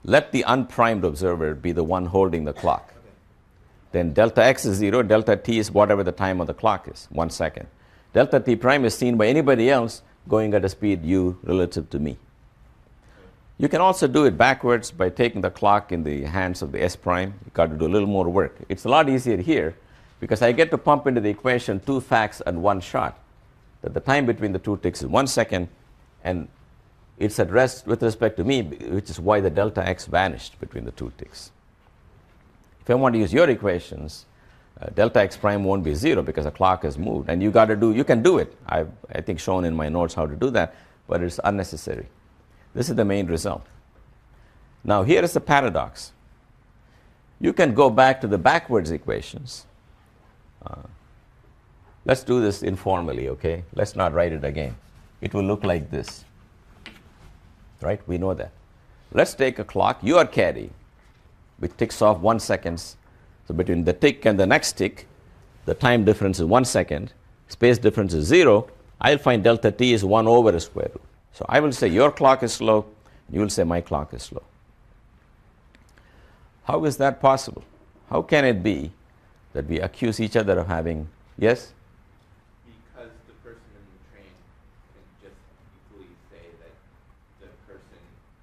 Speaker 1: let the unprimed observer be the one holding the clock.
Speaker 4: Okay.
Speaker 1: Then delta x is 0, delta t is whatever the time of the clock is, 1 second. Delta t prime is seen by anybody else going at a speed u relative to me. You can also do it backwards by taking the clock in the hands of the s prime. You've got to do a little more work. It's a lot easier here because I get to pump into the equation two facts at one shot. That the time between the two ticks is 1 second, and it's at rest with respect to me, which is why the delta x vanished between the two ticks. If I want to use your equations, delta x prime won't be 0 because the clock has moved. And you can do it. I think shown in my notes how to do that, but it's unnecessary. This is the main result. Now here is the paradox. You can go back to the backwards equations. Let's do this informally, okay? Let's not write it again. It will look like this. Right? We know that. Let's take a clock. You are carrying, which ticks off 1 second. So between the tick and the next tick, the time difference is 1 second. Space difference is 0. I'll find delta t is 1 over the square root. So I will say your clock is slow. You will say my clock is slow. How is that possible? How can it be that we accuse each other of having, yes?
Speaker 4: Because the person in the train can just equally say that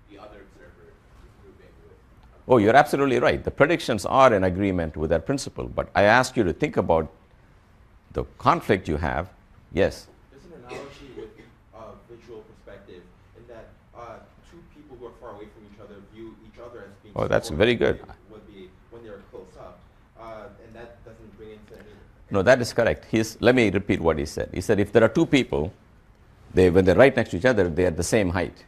Speaker 4: the other observer is moving with.
Speaker 1: Oh, you're absolutely right. The predictions are in agreement with that principle. But I ask you to think about the conflict you have. Yes?
Speaker 4: There's an analogy with visual perspective in that two people who are far away from each other view each other as being.
Speaker 1: Oh, that's
Speaker 4: smaller
Speaker 1: very
Speaker 4: than
Speaker 1: good.
Speaker 4: they would be when they're close up, and that doesn't bring into any.
Speaker 1: No, that is correct. Let me repeat what he said. He said if there are two people, when they're right next to each other, they're at the same height.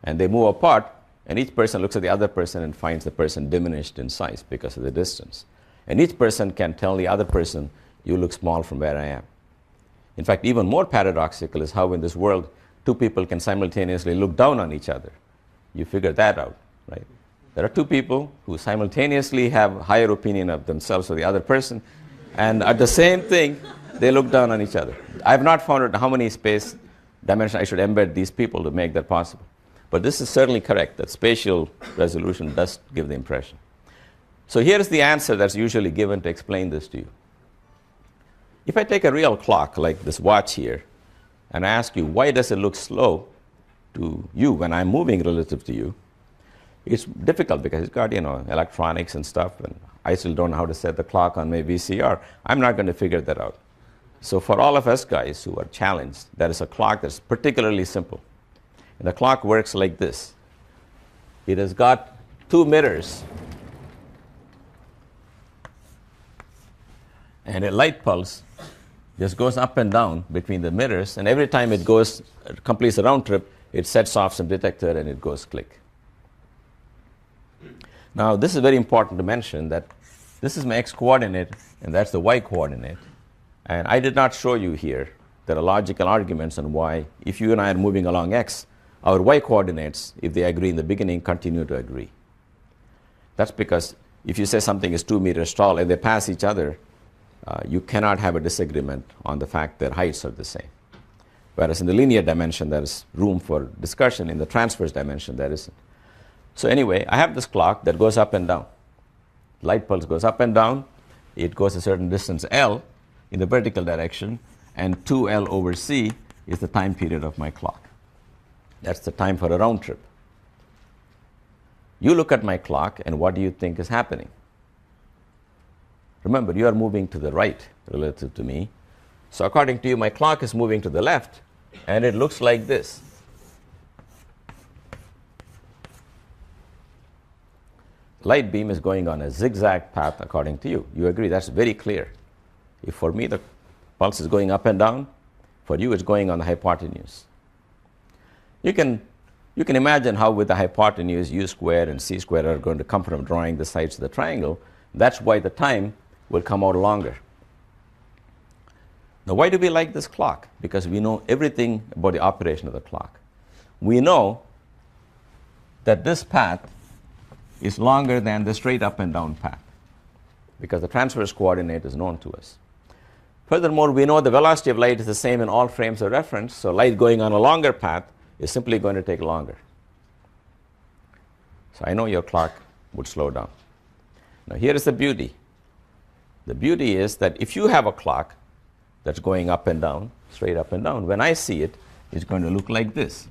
Speaker 1: And they move apart, and each person looks at the other person and finds the person diminished in size because of the distance. And each person can tell the other person, you look small from where I am. In fact, even more paradoxical is how in this world, two people can simultaneously look down on each other. You figure that out, right? There are two people who simultaneously have higher opinion of themselves or the other person, and at the same thing, they look down on each other. I have not found out how many space dimensions I should embed these people to make that possible. But this is certainly correct, that spatial resolution does give the impression. So here is the answer that's usually given to explain this to you. If I take a real clock like this watch here, and I ask you, why does it look slow to you when I'm moving relative to you? It's difficult because it's got, electronics and stuff, and I still don't know how to set the clock on my VCR. I'm not going to figure that out. So for all of us guys who are challenged, there is a clock that's particularly simple. And the clock works like this. It has got two mirrors and a light pulse just goes up and down between the mirrors, and every time it completes a round trip, it sets off some detector and it goes click. Now this is very important to mention that this is my x coordinate and that's the y coordinate, and I did not show you here. There are logical arguments on why, if you and I are moving along x, our y coordinates, if they agree in the beginning, continue to agree. That's because if you say something is 2 meters tall and they pass each other, you cannot have a disagreement on the fact that heights are the same. Whereas in the linear dimension, there is room for discussion. In the transverse dimension, there isn't. So anyway, I have this clock that goes up and down. Light pulse goes up and down. It goes a certain distance L in the vertical direction, and 2L over C is the time period of my clock. That's the time for a round trip. You look at my clock, and what do you think is happening? Remember, you are moving to the right relative to me. So according to you, my clock is moving to the left, and it looks like this. Light beam is going on a zigzag path according to you. You agree? That's very clear. If for me the pulse is going up and down, for you it's going on the hypotenuse. You can imagine how with the hypotenuse u squared and c squared are going to come from drawing the sides of the triangle. That's why the time will come out longer. Now why do we like this clock? Because we know everything about the operation of the clock. We know that this path is longer than the straight up and down path because the transverse coordinate is known to us. Furthermore, we know the velocity of light is the same in all frames of reference, so light going on a longer path is simply going to take longer. So I know your clock would slow down. Now here is the beauty. The beauty is that if you have a clock that's going up and down, straight up and down, when I see it, it's going to look like this.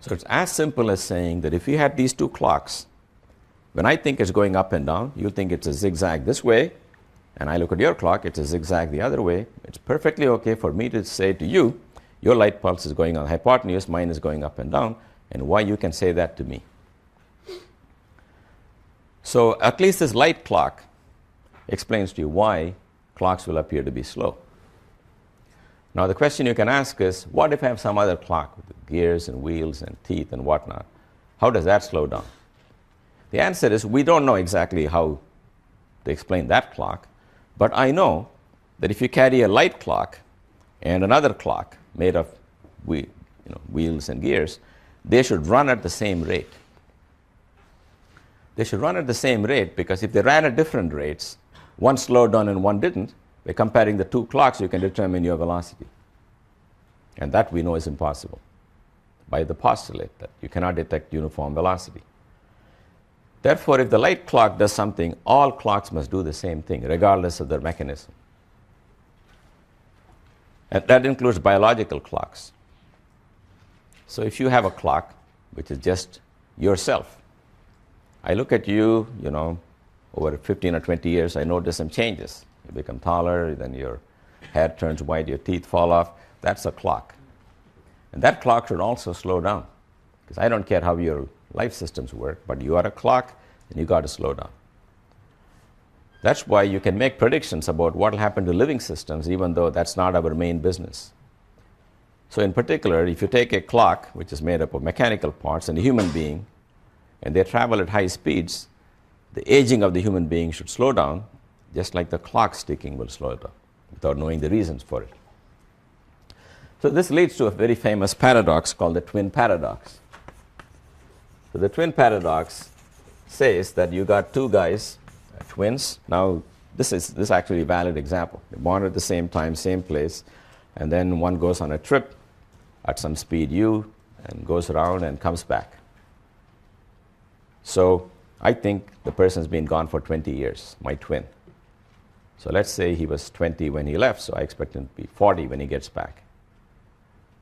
Speaker 1: So it's as simple as saying that if you had these two clocks, when I think it's going up and down, you'll think it's a zigzag this way, and I look at your clock, it's a zigzag the other way. It's perfectly okay for me to say to you, your light pulse is going on hypotenuse, mine is going up and down, and why you can say that to me. So at least this light clock explains to you why clocks will appear to be slow. Now the question you can ask is, what if I have some other clock with gears and wheels and teeth and whatnot? How does that slow down? The answer is we don't know exactly how to explain that clock, but I know that if you carry a light clock and another clock made of wheels and gears, they should run at the same rate. They should run at the same rate because if they ran at different rates, one slowed down and one didn't, by comparing the two clocks, you can determine your velocity. And that we know is impossible by the postulate that you cannot detect uniform velocity. Therefore, if the light clock does something, all clocks must do the same thing, regardless of their mechanism. And that includes biological clocks. So if you have a clock, which is just yourself, I look at you, over 15 or 20 years, I notice some changes. You become taller, then your hair turns white, your teeth fall off. That's a clock. And that clock should also slow down. Because I don't care how your life systems work, but you are a clock and you got to slow down. That's why you can make predictions about what will happen to living systems, even though that's not our main business. So in particular, if you take a clock, which is made up of mechanical parts, and a human being, and they travel at high speeds, the aging of the human being should slow down, just like the clock's ticking will slow down, without knowing the reasons for it. So this leads to a very famous paradox called the twin paradox. So the twin paradox says that you got two guys, twins. Now this is actually a valid example. They're born at the same time, same place, and then one goes on a trip at some speed u and goes around and comes back. So I think the person's been gone for 20 years, my twin. So let's say he was 20 when he left, so I expect him to be 40 when he gets back.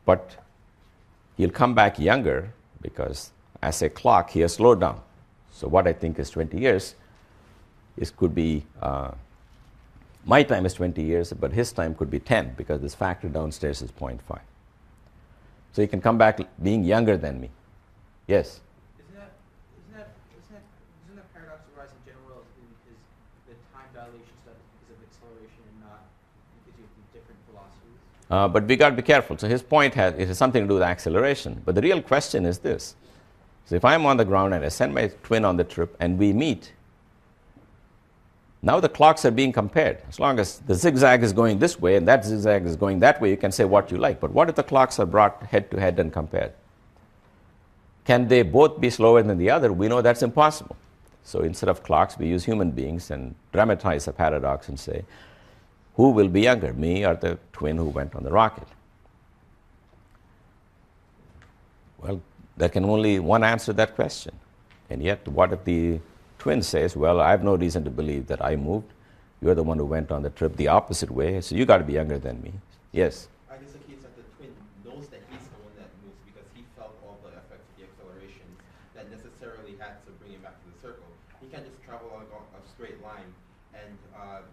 Speaker 1: But he'll come back younger because as a clock, he has slowed down. So what I think is 20 years, could be, my time is 20 years, but his time could be 10 because this factor downstairs is 0.5. So he can come back being younger than me. Yes?
Speaker 5: Doesn't that paradox arise in general relativity because the time dilation stuff is because of acceleration and not because you have different velocities?
Speaker 1: But we got to be careful. So his point it has something to do with acceleration. But the real question is this. So if I'm on the ground and I send my twin on the trip and we meet, Now the clocks are being compared. As long as the zigzag is going this way and that zigzag is going that way, you can say what you like. But what if the clocks are brought head to head and compared? Can they both be slower than the other? We know that's impossible. So instead of clocks, we use human beings and dramatize the paradox and say, who will be younger, me or the twin who went on the rocket? Well, there can only one answer that question. And yet, what if the twin says, well, I have no reason to believe that I moved. You're the one who went on the trip the opposite way, so you got to be younger than me. Yes?
Speaker 5: I guess the case that the twin knows that he's the one that moves because he felt all the effects of the acceleration that necessarily had to bring him back to the circle. He can't just travel along a straight line and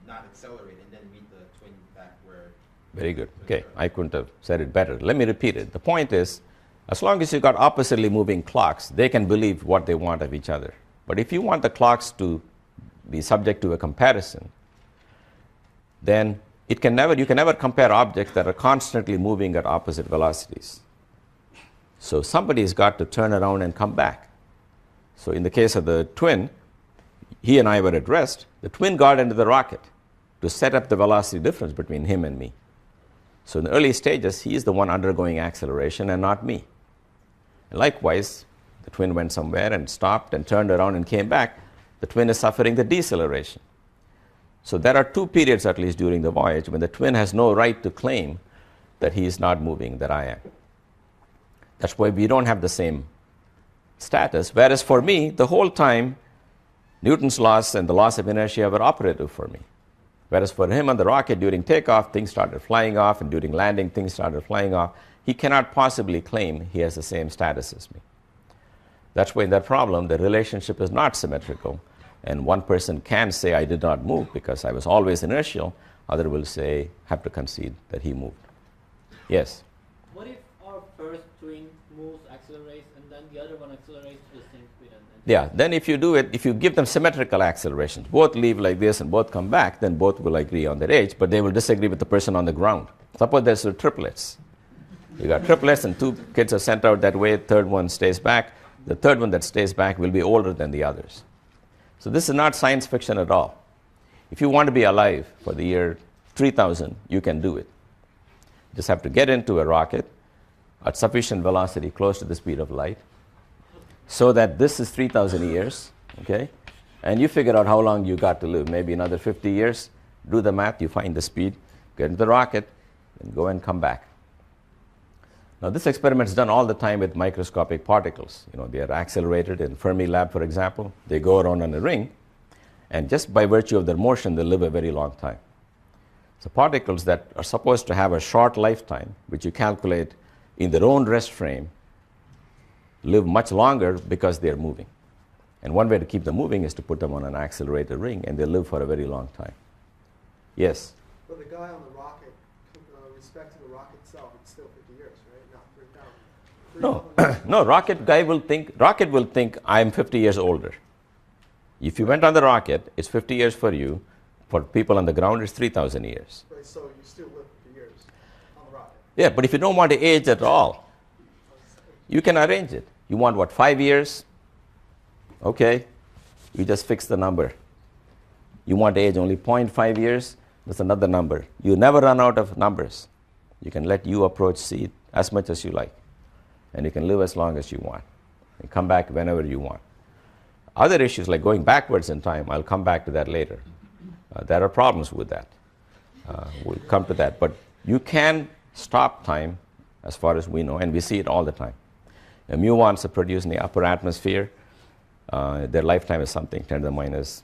Speaker 5: not accelerate and then meet the twin back where...
Speaker 1: Very good. Okay, I couldn't have said it better. Let me repeat it. The point is, as long as you got oppositely moving clocks, they can believe what they want of each other. But if you want the clocks to be subject to a comparison, then you can never compare objects that are constantly moving at opposite velocities. So somebody's got to turn around and come back. So in the case of the twin, he and I were at rest. The twin got into the rocket to set up the velocity difference between him and me. So in the early stages, he is the one undergoing acceleration and not me. And likewise, the twin went somewhere and stopped and turned around and came back. The twin is suffering the deceleration. So there are two periods, at least during the voyage, when the twin has no right to claim that he is not moving, that I am. That's why we don't have the same status. Whereas for me, the whole time, Newton's laws and the laws of inertia were operative for me. Whereas for him on the rocket, during takeoff, things started flying off, and during landing, things started flying off. He cannot possibly claim he has the same status as me. That's why in that problem, the relationship is not symmetrical. And one person can say, I did not move because I was always inertial. Other will say, have to concede that he moved. Yes?
Speaker 6: What if our first twin moves, accelerates, and then the other one accelerates to the same speed?
Speaker 1: Yeah, then if you do it, if you give them symmetrical accelerations, both leave like this and both come back, then both will agree on their age, but they will disagree with the person on the ground. Suppose there's triplets. You got triplets and two kids are sent out that way, third one stays back. The third one that stays back will be older than the others. So this is not science fiction at all. If you want to be alive for the year 3000, you can do it. You just have to get into a rocket at sufficient velocity close to the speed of light so that this is 3000 years, okay? And you figure out how long you got to live, maybe another 50 years. Do the math, you find the speed, get into the rocket, and go and come back. Now, this experiment is done all the time with microscopic particles. You know, they are accelerated in Fermi lab, for example. They go around on a ring, and just by virtue of their motion, they live a very long time. So particles that are supposed to have a short lifetime, which you calculate in their own rest frame, live much longer because they're moving. And one way to keep them moving is to put them on an accelerated ring, and they live for a very long time. Yes?
Speaker 7: But the guy on the rocket, respect to the rocket itself, it's still 50 years, right? Not 3,000.
Speaker 1: No, rocket will think I'm 50 years older. If you went on the rocket, it's 50 years for you. For people on the ground, it's 3,000 years.
Speaker 7: Right, so you still live 50 years on the rocket.
Speaker 1: Yeah, but if you don't want to age at all, you can arrange it. You want, what, 5 years? Okay, you just fix the number. You want to age only 0.5 years? That's another number. You never run out of numbers. You can let U approach C as much as you like. And you can live as long as you want. And come back whenever you want. Other issues like going backwards in time, I'll come back to that later. There are problems with that. We'll come to that. But you can stop time as far as we know, and we see it all the time. Muons are produced in the upper atmosphere. Their lifetime is something 10 to the minus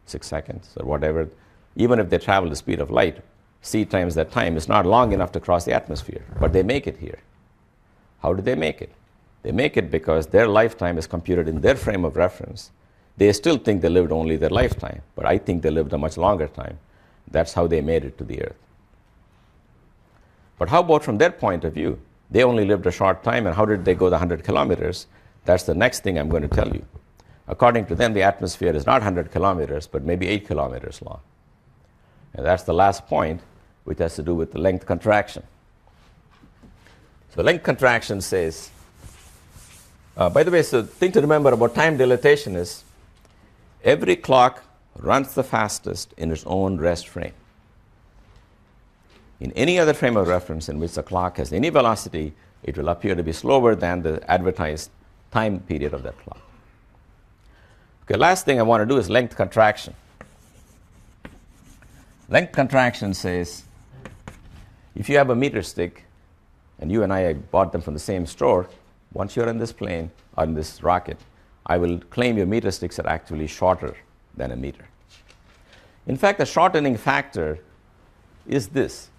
Speaker 1: 6 seconds or whatever. Even if they travel the speed of light, c times that time is not long enough to cross the atmosphere, but they make it here. How do they make it? They make it because their lifetime is computed in their frame of reference. They still think they lived only their lifetime, but I think they lived a much longer time. That's how they made it to the Earth. But how about from their point of view? They only lived a short time, and how did they go the 100 kilometers? That's the next thing I'm going to tell you. According to them, the atmosphere is not 100 kilometers, but maybe 8 kilometers long. And that's the last point, which has to do with the length contraction. So length contraction says, by the way, so the thing to remember about time dilatation is every clock runs the fastest in its own rest frame. In any other frame of reference in which the clock has any velocity, it will appear to be slower than the advertised time period of that clock. Okay, last thing I want to do is length contraction. Length contraction says, if you have a meter stick, and you and I bought them from the same store, once you're in this plane, or in this rocket, I will claim your meter sticks are actually shorter than a meter. In fact, the shortening factor is this.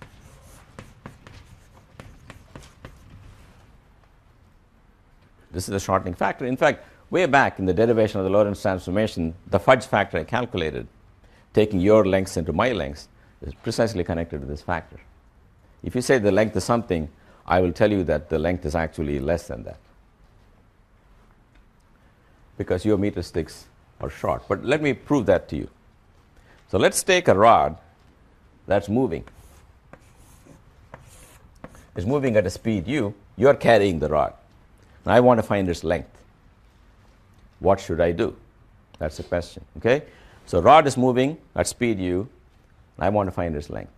Speaker 1: This is the shortening factor. In fact, way back in the derivation of the Lorentz transformation, the fudge factor I calculated, taking your lengths into my lengths, is precisely connected to this factor. If you say the length is something, I will tell you that the length is actually less than that, because your meter sticks are short. But let me prove that to you. So let's take a rod that's moving. It's moving at a speed u. You're carrying the rod. And I want to find its length. What should I do? That's the question. Okay? So rod is moving at speed u. I want to find its length.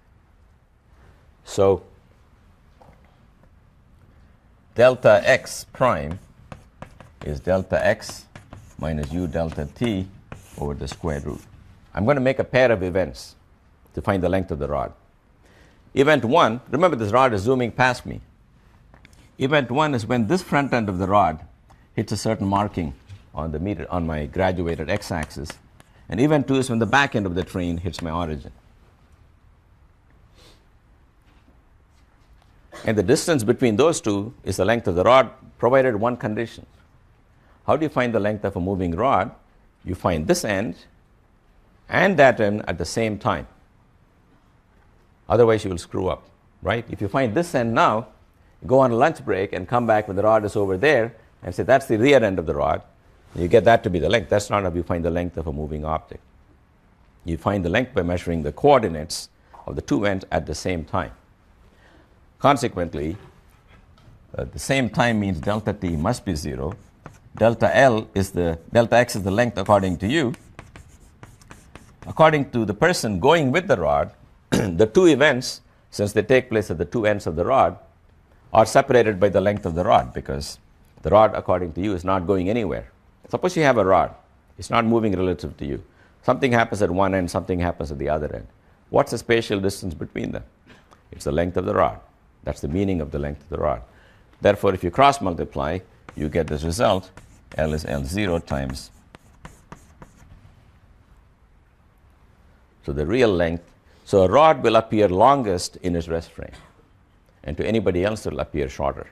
Speaker 1: So delta x prime is delta x minus u delta t over the square root. I'm going to make a pair of events to find the length of the rod. Event 1, remember this rod is zooming past me. Event 1 is when this front end of the rod hits a certain marking on the meter, on my graduated x-axis. And event 2 is when the back end of the train hits my origin. And the distance between those two is the length of the rod, provided one condition. How do you find the length of a moving rod? You find this end and that end at the same time. Otherwise, you will screw up, right? If you find this end now, go on a lunch break and come back when the rod is over there and say that's the rear end of the rod. You get that to be the length. That's not how you find the length of a moving object. You find the length by measuring the coordinates of the two ends at the same time. Consequently, the same time means delta t must be 0. Delta x is the length according to you. According to the person going with the rod, the two events, since they take place at the two ends of the rod, are separated by the length of the rod, because the rod, according to you, is not going anywhere. Suppose you have a rod. It's not moving relative to you. Something happens at one end, something happens at the other end. What's the spatial distance between them? It's the length of the rod. That's the meaning of the length of the rod. Therefore, if you cross multiply, you get this result. L is L0 times. So the real length. So a rod will appear longest in its rest frame, and to anybody else it will appear shorter.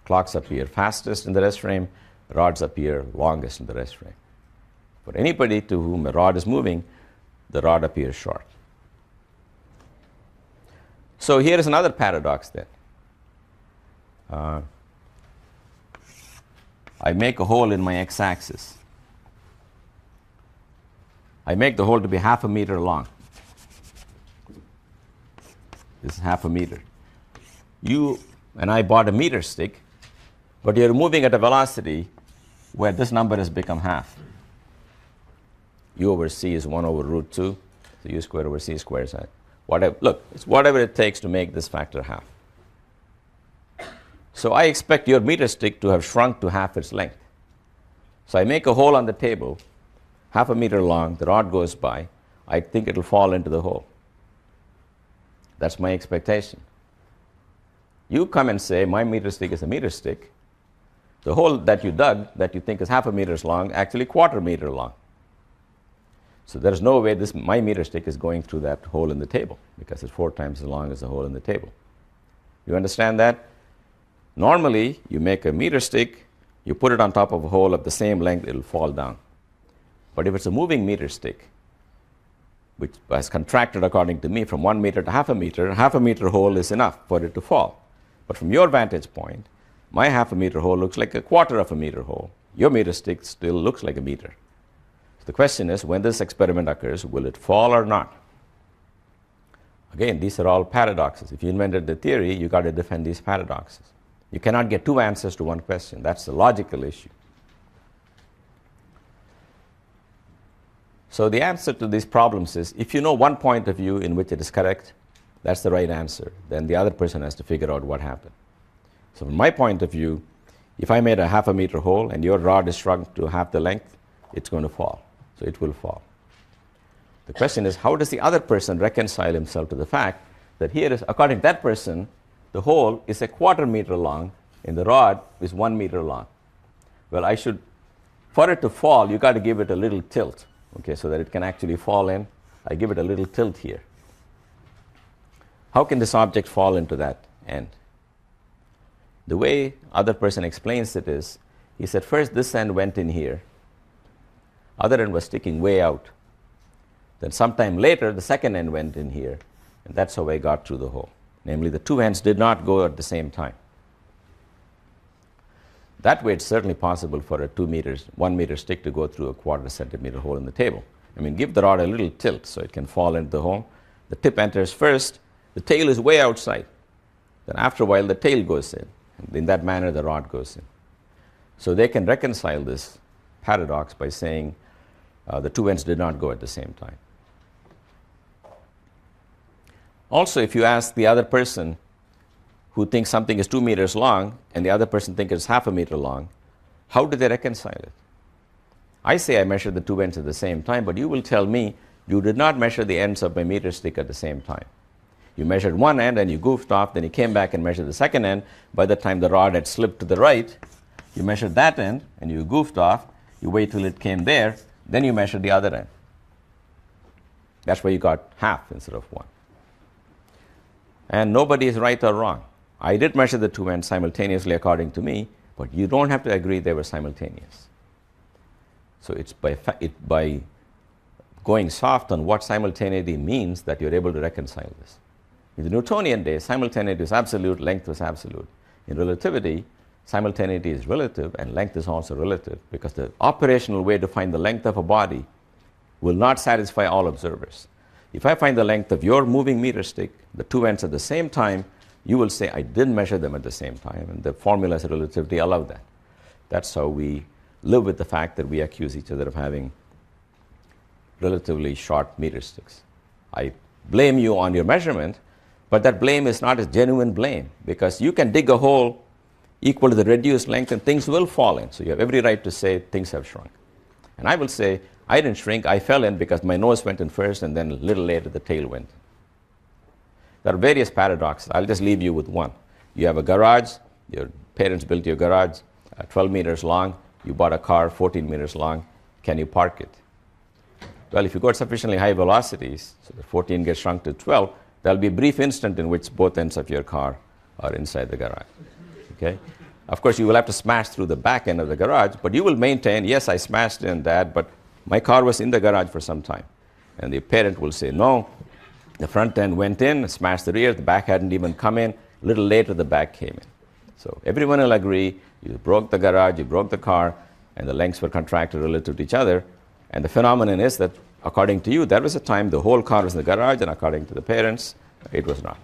Speaker 1: Clocks appear fastest in the rest frame, rods appear longest in the rest frame. For anybody to whom a rod is moving, the rod appears short. So here is another paradox then. I make a hole in my x-axis. I make the hole to be half a meter long. This is half a meter. You and I bought a meter stick, but you're moving at a velocity where this number has become half. U over c is 1 over root 2, so u squared over c squared is whatever. Look, it's whatever it takes to make this factor half. So I expect your meter stick to have shrunk to half its length. So I make a hole on the table, half a meter long, the rod goes by, I think it will fall into the hole. That's my expectation. You come and say, my meter stick is a meter stick. The hole that you dug, that you think is half a meter long, actually quarter meter long. So there's no way my meter stick is going through that hole in the table, because it's 4 times as long as the hole in the table. You understand that? Normally, you make a meter stick, you put it on top of a hole of the same length, it'll fall down. But if it's a moving meter stick, which has contracted according to me from 1 meter to half a meter hole is enough for it to fall. But from your vantage point, my half a meter hole looks like a quarter of a meter hole. Your meter stick still looks like a meter. So the question is, when this experiment occurs, will it fall or not? Again, these are all paradoxes. If you invented the theory, you got to defend these paradoxes. You cannot get two answers to one question. That's the logical issue. So the answer to these problems is, if you know one point of view in which it is correct, that's the right answer. Then the other person has to figure out what happened. So from my point of view, if I made a half a meter hole and your rod is shrunk to half the length, it's going to fall. So it will fall. The question is, how does the other person reconcile himself to the fact that here is, according to that person, the hole is a quarter meter long and the rod is 1 meter long. Well, for it to fall, you got to give it a little tilt, okay, so that it can actually fall in. I give it a little tilt here. How can this object fall into that end? The way other person explains it is, he said first this end went in here, other end was sticking way out. Then sometime later, the second end went in here, and that's how I got through the hole. Namely, the two ends did not go at the same time. That way, it's certainly possible for a 1 meter stick to go through a quarter centimeter hole in the table. I mean, give the rod a little tilt so it can fall into the hole. The tip enters first, the tail is way outside. Then after a while, the tail goes in. And in that manner, the rod goes in. So they can reconcile this paradox by saying the two ends did not go at the same time. Also, if you ask the other person who thinks something is 2 meters long and the other person thinks it's half a meter long, how do they reconcile it? I say I measured the two ends at the same time, but you will tell me you did not measure the ends of my meter stick at the same time. You measured one end and you goofed off, then you came back and measured the second end. By the time the rod had slipped to the right, you measured that end and you goofed off. You wait till it came there, then you measured the other end. That's why you got half instead of 1. And nobody is right or wrong. I did measure the two ends simultaneously according to me, but you don't have to agree they were simultaneous. So it's by going soft on what simultaneity means that you're able to reconcile this. In the Newtonian days, simultaneity is absolute, length was absolute. In relativity, simultaneity is relative and length is also relative, because the operational way to find the length of a body will not satisfy all observers. If I find the length of your moving meter stick, the two ends at the same time, you will say I didn't measure them at the same time, and the formulas of relativity allow that. That's how we live with the fact that we accuse each other of having relatively short meter sticks. I blame you on your measurement, but that blame is not a genuine blame, because you can dig a hole equal to the reduced length and things will fall in. So you have every right to say things have shrunk. And I will say, I didn't shrink, I fell in because my nose went in first and then a little later the tail went. There are various paradoxes. I'll just leave you with one. You have a garage, your parents built your garage 12 meters long, you bought a car 14 meters long, can you park it? Well, if you go at sufficiently high velocities, so the 14 gets shrunk to 12, there'll be a brief instant in which both ends of your car are inside the garage. Okay? Of course, you will have to smash through the back end of the garage, but you will maintain, yes, I smashed in that, but my car was in the garage for some time. And the parent will say, no, the front end went in, smashed the rear, the back hadn't even come in, a little later the back came in. So everyone will agree, you broke the garage, you broke the car, and the lengths were contracted relative to each other. And the phenomenon is that, according to you, there was a time the whole car was in the garage, and according to the parents, it was not.